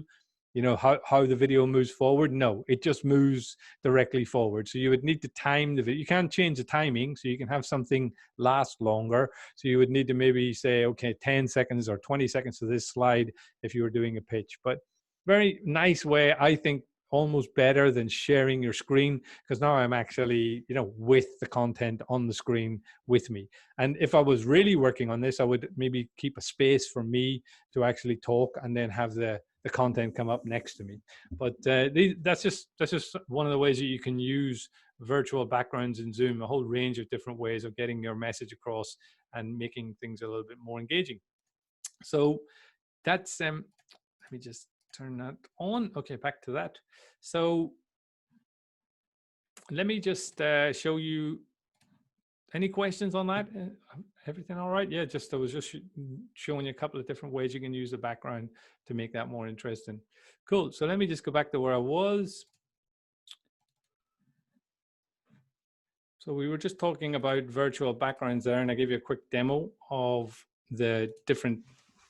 you know, how the video moves forward? No, it just moves directly forward. So you would need to time the video. You can't change the timing, so you can have something last longer. So you would need to maybe say, okay, 10 seconds or 20 seconds to this slide if you were doing a pitch. But very nice way, I think, almost better than sharing your screen, because now I'm actually, you know, with the content on the screen with me. And if I was really working on this, I would maybe keep a space for me to actually talk and then have the content come up next to me. But that's just one of the ways that you can use virtual backgrounds in Zoom, a whole range of different ways of getting your message across and making things a little bit more engaging. So that's, let me just turn that on. Okay, back to that. So let me just show you, any questions on that? Everything all right? Yeah, I was just showing you a couple of different ways you can use the background to make that more interesting. Cool. So let me just go back to where I was. So we were just talking about virtual backgrounds there, and I gave you a quick demo of the different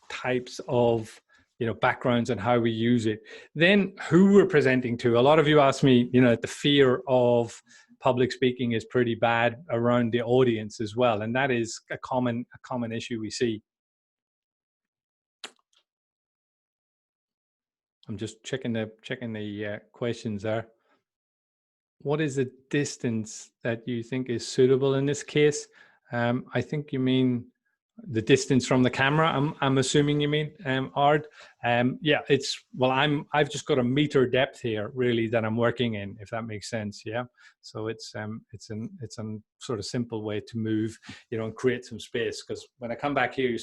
types of, you know, backgrounds and how we use it. Then who we're presenting to. A lot of you ask me, you know, the fear of public speaking is pretty bad around the audience as well, and that is a common issue we see. I'm just checking the questions there. What is the distance that you think is suitable in this case? I think you mean the distance from the camera. I'm assuming you mean, Ard. Yeah, it's, well, I've just got a meter depth here really that I'm working in, if that makes sense. Yeah, so it's a sort of simple way to move, you know, and create some space, because when I come back here, you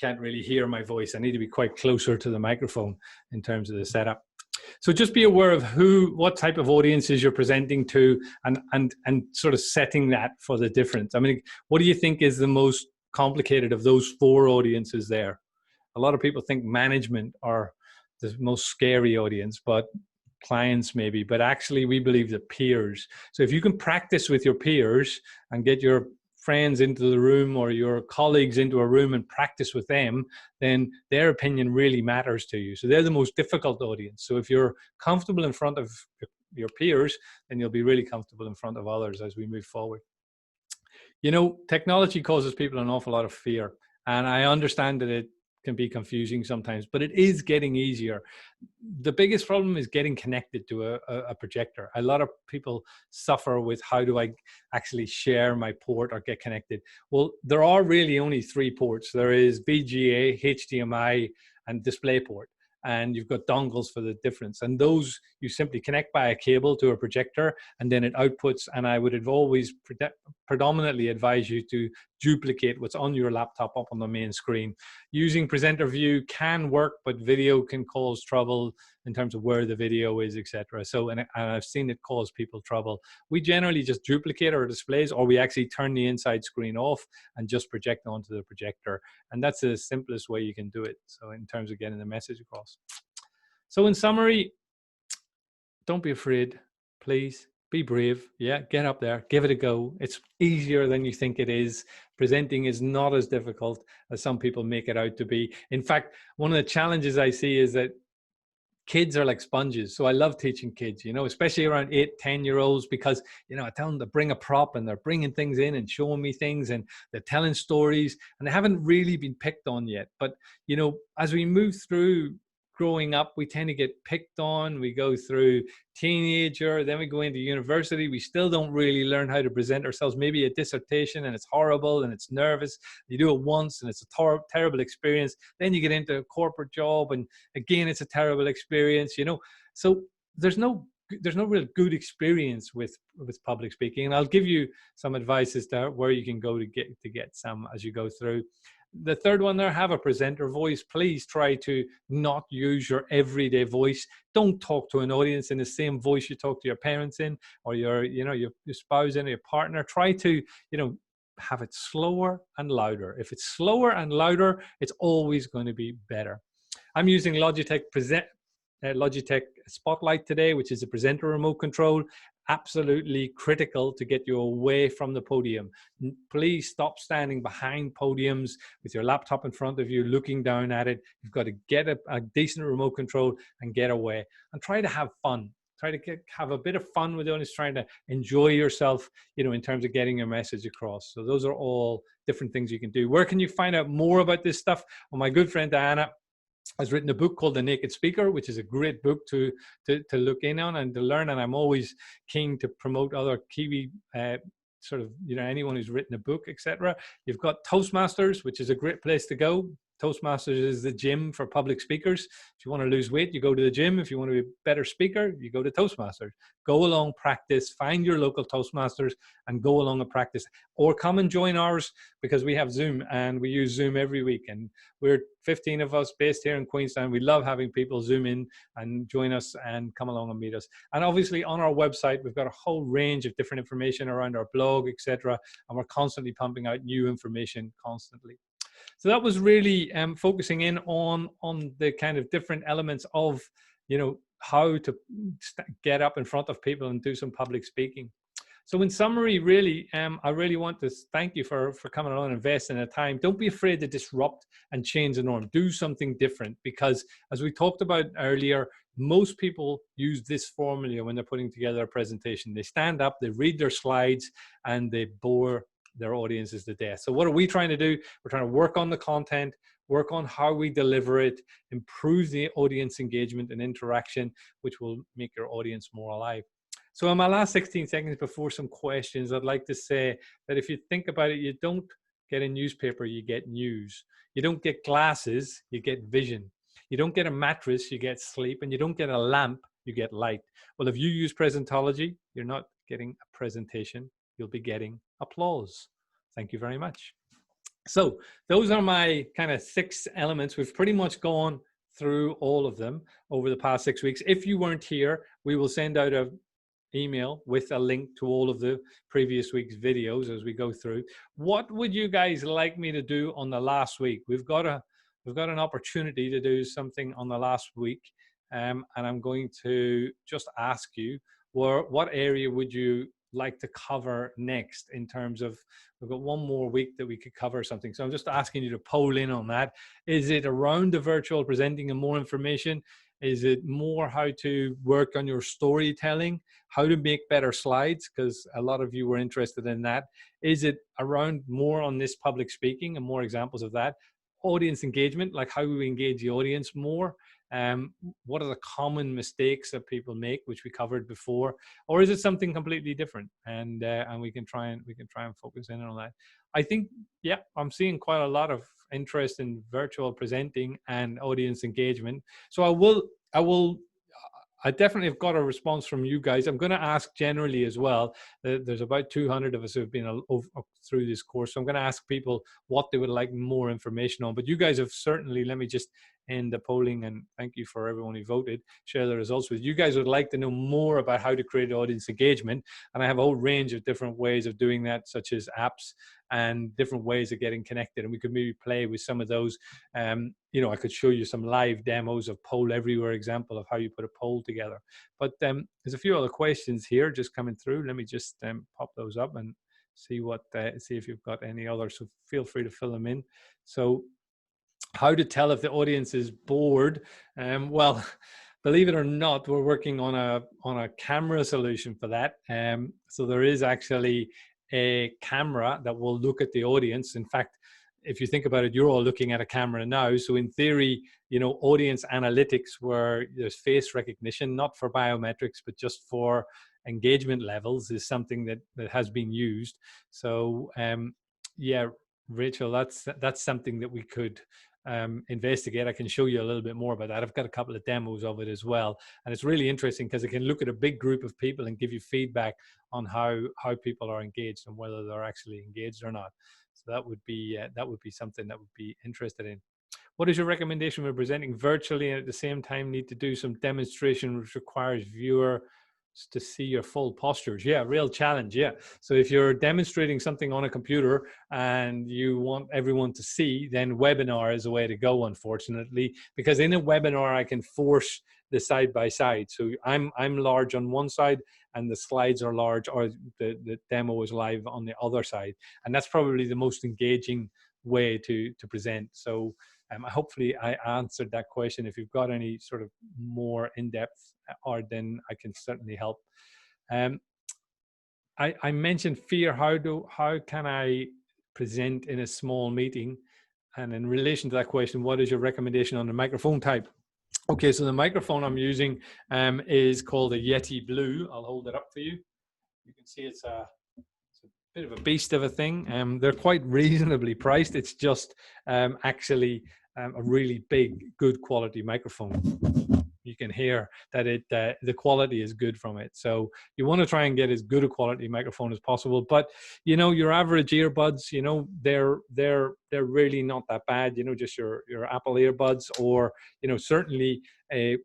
can't really hear my voice. I need to be quite closer to the microphone in terms of the setup. So just be aware of what type of audiences you're presenting to, and sort of setting that for the difference. I mean, what do you think is the most complicated of those 4 audiences there? A lot of people think management are the most scary audience, but clients maybe, but actually we believe that peers. So if you can practice with your peers and get your friends into the room or your colleagues into a room and practice with them, then their opinion really matters to you. So they're the most difficult audience. So if you're comfortable in front of your peers, then you'll be really comfortable in front of others as we move forward. You know, technology causes people an awful lot of fear, and I understand that it can be confusing sometimes, but it is getting easier. The biggest problem is getting connected to a projector. A lot of people suffer with, how do I actually share my port or get connected? Well, there are really only 3 ports. There is VGA, HDMI, and DisplayPort. And you've got dongles for the difference. And those you simply connect by a cable to a projector, and then it outputs. And I would always predominantly advise you to duplicate what's on your laptop up on the main screen. Using presenter view can work, but video can cause trouble in terms of where the video is, etc. So, and I've seen it cause people trouble. We generally just duplicate our displays, or we actually turn the inside screen off and just project onto the projector. And that's the simplest way you can do it. So in terms of getting the message across. So in summary, don't be afraid, please. be brave. Yeah, get up there, give it a go. It's easier than you think it is. Presenting is not as difficult as some people make it out to be. In fact, one of the challenges I see is that kids are like sponges. So I love teaching kids, especially around 8, 10-year-olds, because, I tell them to bring a prop and they're bringing things in and showing me things and they're telling stories and they haven't really been picked on yet. But, as we move through growing up, we tend to get picked on. We go through teenager, then we go into university. We still don't really learn how to present ourselves. Maybe a dissertation and it's horrible and it's nervous. You do it once and it's a terrible experience. Then you get into a corporate job and again, it's a terrible experience, So there's no real good experience with public speaking. And I'll give you some advice as to where you can go to get some as you go through. The third one there, have a presenter voice. Please try to not use your everyday voice. Don't talk to an audience in the same voice you talk to your parents in, or your spouse in, or your partner. Try to, have it slower and louder. If it's slower and louder, it's always going to be better. I'm using Logitech Spotlight today, which is a presenter remote control. Absolutely critical to get you away from the podium. Please stop standing behind podiums with your laptop in front of you, looking down at it. You've got to get a decent remote control and get away. And try to have fun. Try to have a bit of fun with it. It's trying to enjoy yourself, in terms of getting your message across. So those are all different things you can do. Where can you find out more about this stuff? Well, my good friend Diana has written a book called The Naked Speaker, which is a great book to look in on and to learn. And I'm always keen to promote other Kiwi anyone who's written a book, etc. You've got Toastmasters, which is a great place to go. Toastmasters is the gym for public speakers. If you want to lose weight, you go to the gym. If you want to be a better speaker, you go to Toastmasters. Go along, practice, find your local Toastmasters and go along and practice. Or come and join ours, because we have Zoom and we use Zoom every week. And we're 15 of us based here in Queenstown. We love having people Zoom in and join us and come along and meet us. And obviously on our website, we've got a whole range of different information around our blog, etc. And we're constantly pumping out new information constantly. So that was really focusing in on the kind of different elements of, how to get up in front of people and do some public speaking. So in summary, really, I really want to thank you for coming along and investing the time. Don't be afraid to disrupt and change the norm. Do something different, because as we talked about earlier, most people use this formula when they're putting together a presentation. They stand up, they read their slides, and they bore their audiences to death. So what are we trying to do? We're trying to work on the content, work on how we deliver it, improve the audience engagement and interaction, which will make your audience more alive. So in my last 16 seconds before some questions, I'd like to say that if you think about it, you don't get a newspaper, you get news. You don't get glasses, you get vision. You don't get a mattress, you get sleep. And you don't get a lamp, you get light. Well, if you use presentology, you're not getting a presentation, you'll be getting applause. Thank you very much. So those are my kind of 6 elements. We've pretty much gone through all of them over the past 6 weeks. If you weren't here, we will send out an email with a link to all of the previous week's videos as we go through. What would you guys like me to do on the last week? We've got an opportunity to do something on the last week, and I'm going to just ask you, what area would you like to cover next, in terms of, we've got one more week that we could cover something. So I'm just asking you to poll in on that. Is it around the virtual presenting and more information? Is it more how to work on your storytelling, how to make better slides? Because a lot of you were interested in that. Is it around more on this public speaking and more examples of that? Audience engagement, like how we engage the audience more. What are the common mistakes that people make, which we covered before, or is it something completely different? And we can try and focus in on that. I think, yeah, I'm seeing quite a lot of interest in virtual presenting and audience engagement. So I definitely have got a response from you guys. I'm going to ask generally as well. There's about 200 of us who have been through this course. So I'm going to ask people what they would like more information on. But you guys have certainly, let me just in the polling, and thank you for everyone who voted. Share the results with you guys. Would like to know more about how to create audience engagement, and I have a whole range of different ways of doing that, such as apps and different ways of getting connected, and we could maybe play with some of those. You know, I could show you some live demos of Poll Everywhere example of how you put a poll together. But there's a few other questions here just coming through. Let me just pop those up and see what see if you've got any others. So feel free to fill them in. So how to tell if the audience is bored? Well, believe it or not, we're working on a camera solution for that. So there is actually a camera that will look at the audience. In fact, if you think about it, you're all looking at a camera now. So in theory, you know, audience analytics where there's face recognition, not for biometrics, but just for engagement levels, is something that has been used. So yeah, Rachel, that's something that we could investigate. I can show you a little bit more about that. I've got a couple of demos of it as well, and it's really interesting because it can look at a big group of people and give you feedback on how people are engaged and whether they're actually engaged or not. So that would be something that would be interested in. What is your recommendation for presenting virtually and at the same time need to do some demonstration which requires viewers to see your full postures? Yeah, real challenge. Yeah. So if you're demonstrating something on a computer and you want everyone to see, then webinar is a way to go, unfortunately, because in a webinar I can force the side by side. So I'm large on one side and the slides are large, or the demo is live on the other side. And that's probably the most engaging way to present. So hopefully I answered that question. If you've got any sort of more in-depth, or then I can certainly help. I mentioned fear. How can I present in a small meeting? And in relation to that question, what is your recommendation on the microphone type? Okay, so the microphone I'm using is called a Yeti Blue. I'll hold it up for you. You can see it's a bit of a beast of a thing. They're quite reasonably priced. It's just actually a really big, good quality microphone. You can hear that the quality is good from it. So you want to try and get as good a quality microphone as possible. But you know, your average earbuds, you know, they're really not that bad. You know, just your Apple earbuds, or you know, certainly a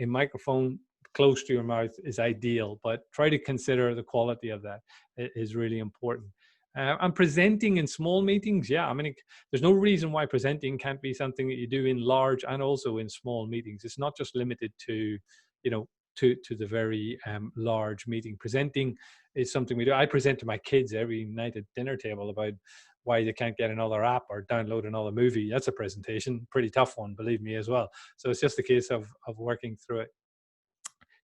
microphone close to your mouth is ideal, but try to consider the quality of that. It is really important. And presenting in small meetings, yeah, I mean, there's no reason why presenting can't be something that you do in large and also in small meetings. It's not just limited to, you know, to the very large meeting. Presenting is something we do. I present to my kids every night at dinner table about why they can't get another app or download another movie. That's a presentation, pretty tough one, believe me, as well. So it's just a case of working through it.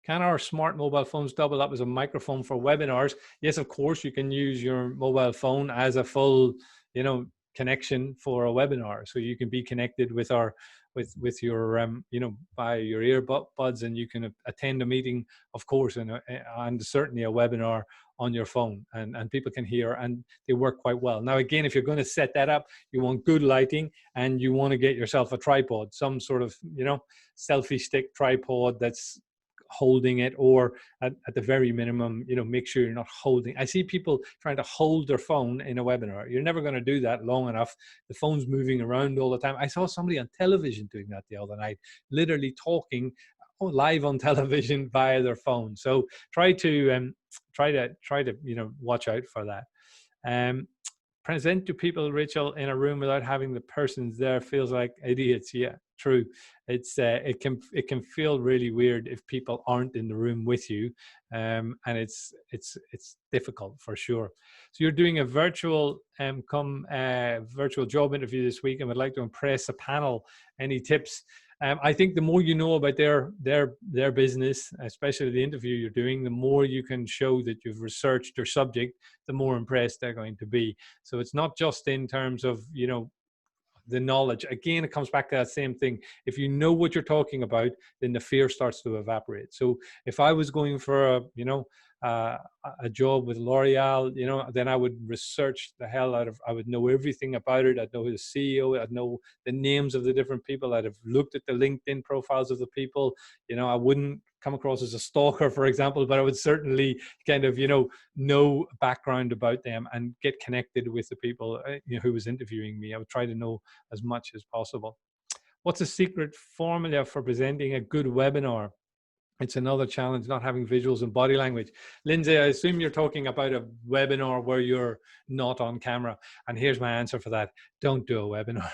Can our smart mobile phones double up as a microphone for webinars? Yes, of course, you can use your mobile phone as a full, you know, connection for a webinar. So you can be connected with our, with your, you know, by your earbuds, and you can attend a meeting, of course, and certainly a webinar on your phone, and people can hear, and they work quite well. Now, again, if you're going to set that up, you want good lighting, and you want to get yourself a tripod, some sort of, you know, selfie stick tripod that's holding it, or at the very minimum, you know, make sure you're not holding. I see people trying to hold their phone in a webinar. You're never going to do that long enough. The phone's moving around all the time. I saw somebody on television doing that the other night, literally talking live on television via their phone. So try to you know, watch out for that. Present to people, Rachel, in a room without having the persons there feels like idiots. Yeah, true. It's it can feel really weird if people aren't in the room with you, and it's difficult for sure. So you're doing a virtual virtual job interview this week, and would like to impress a panel. Any tips? I think the more you know about their business, especially the interview you're doing, the more you can show that you've researched their subject, the more impressed they're going to be. So it's not just in terms of, you know, the knowledge. Again, it comes back to that same thing. If you know what you're talking about, then the fear starts to evaporate. So if I was going for a, you know, a job with L'Oreal, you know, then I would research the hell out of, I would know everything about it. I'd know the CEO, I'd know the names of the different people. I'd have looked at the LinkedIn profiles of the people. You know, I wouldn't come across as a stalker, for example, but I would certainly kind of, you know background about them and get connected with the people, you know, who was interviewing me. I would try to know as much as possible. What's a secret formula for presenting a good webinar? It's another challenge, not having visuals and body language. Lindsay, I assume you're talking about a webinar where you're not on camera. And here's my answer for that. Don't do a webinar.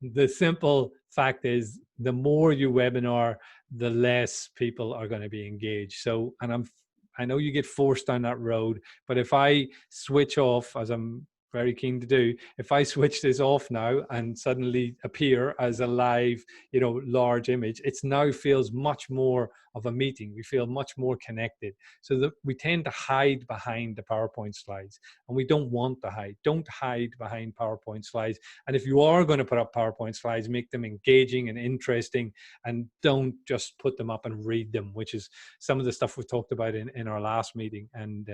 The simple fact is, the more you webinar, the less people are going to be engaged. So, and I know you get forced down that road, but if I switch off, as I'm very keen to do, if I switch this off now and suddenly appear as a live, large image, it now feels much more of a meeting. We feel much more connected. So that we tend to hide behind the PowerPoint slides, and we don't want to hide. Don't hide behind PowerPoint slides. And if you are going to put up PowerPoint slides, make them engaging and interesting, and don't just put them up and read them, which is some of the stuff we talked about in our last meeting. And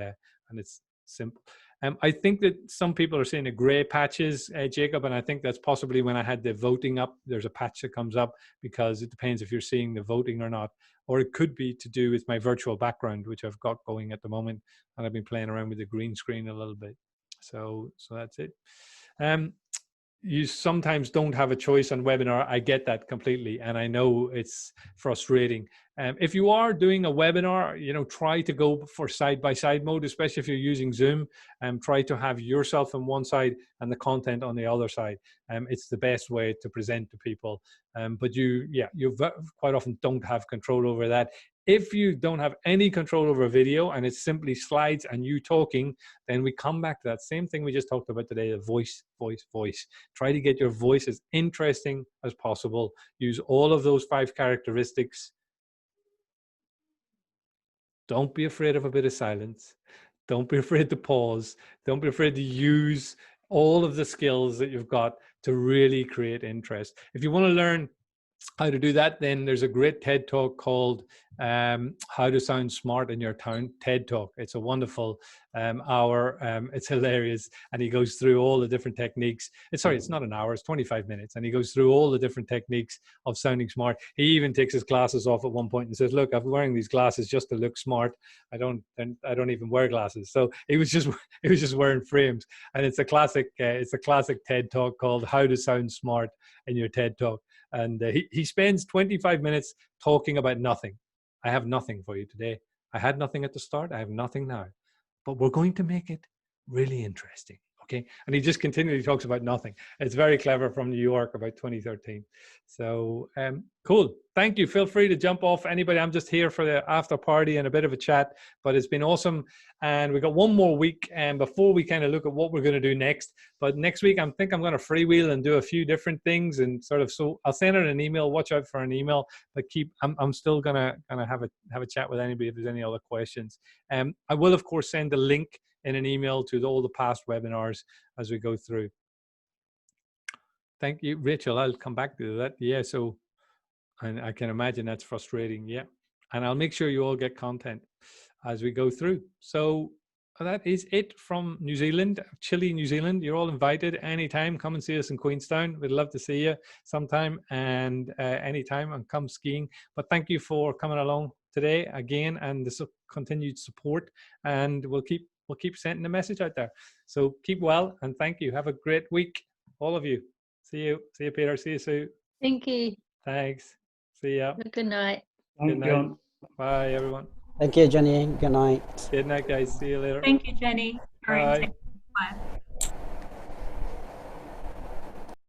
it's simple. I think that some people are seeing the gray patches, Jacob, and I think that's possibly when I had the voting up. There's a patch that comes up because it depends if you're seeing the voting or not, or it could be to do with my virtual background, which I've got going at the moment, and I've been playing around with the green screen a little bit. So that's it. You sometimes don't have a choice on webinar. I get that completely, and I know it's frustrating. If you are doing a webinar, try to go for side-by-side mode, especially if you're using Zoom, and try to have yourself on one side and the content on the other side. It's the best way to present to people. But you quite often don't have control over that. If you don't have any control over video and it's simply slides and you talking, then we come back to that same thing we just talked about today, the voice. Try to get your voice as interesting as possible. Use all of those 5 characteristics. Don't be afraid of a bit of silence. Don't be afraid to pause. Don't be afraid to use all of the skills that you've got to really create interest. If you want to learn how to do that, then there's a great TED Talk called How to Sound Smart in Your Town, TED Talk. It's a wonderful hour. It's hilarious. And he goes through all the different techniques. It's not an hour, it's 25 minutes. And he goes through all the different techniques of sounding smart. He even takes his glasses off at one point and says, look, I'm wearing these glasses just to look smart. I don't even wear glasses. So he was just wearing frames. And it's a classic TED Talk called How to Sound Smart in Your TED Talk. And he spends 25 minutes talking about nothing. I have nothing for you today. I had nothing at the start. I have nothing now. But we're going to make it really interesting. Okay. And he just continually talks about nothing. It's very clever, from New York, about 2013. So cool. Thank you. Feel free to jump off, anybody. I'm just here for the after party and a bit of a chat, but it's been awesome. And we got one more week before we kind of look at what we're going to do next. But next week, I think I'm going to freewheel and do a few different things, and so I'll send out an email. Watch out for an email, but I'm still gonna have a chat with anybody if there's any other questions. I will, of course, send a link in an email to all the past webinars as we go through. Thank you, Rachel. I'll come back to that. Yeah, so, and I can imagine that's frustrating. Yeah, and I'll make sure you all get content as we go through. So that is it from New Zealand, Chile, New Zealand. You're all invited anytime. Come and see us in Queenstown. We'd love to see you sometime, and anytime, and come skiing. But thank you for coming along today again, and the continued support, and we'll keep sending the message out there. So keep well, and thank you. Have a great week, all of you. See you, Peter. See you, Sue. Thank you. Thanks. See ya. Good night. Good night. Bye, everyone. Thank you, Jenny. Good night. Good night, guys. See you later. Thank you, Jenny. All right. Bye. Bye.